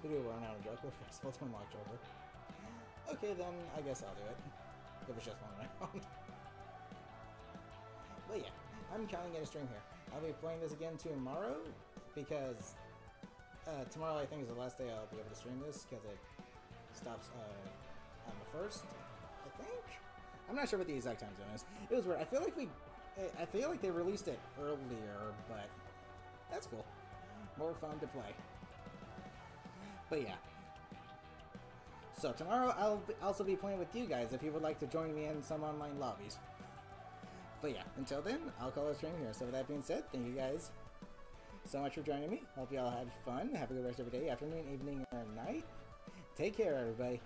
We do run out of Joker Festival to unlock Joker. Okay, then I guess I'll do it. If it's just one round. But yeah, I'm counting it a stream here. I'll be playing this again tomorrow, because tomorrow I think is the last day I'll be able to stream this, because it stops on the 1st, I think? I'm not sure what the exact time zone is. It was weird. I feel like they released it earlier, but that's cool. More fun to play. But yeah. So tomorrow I'll also be playing with you guys if you would like to join me in some online lobbies. But yeah, until then, I'll call it a stream here. So with that being said, thank you guys so much for joining me. Hope you all had fun. Have a good rest of your day, afternoon, evening, or night. Take care, everybody.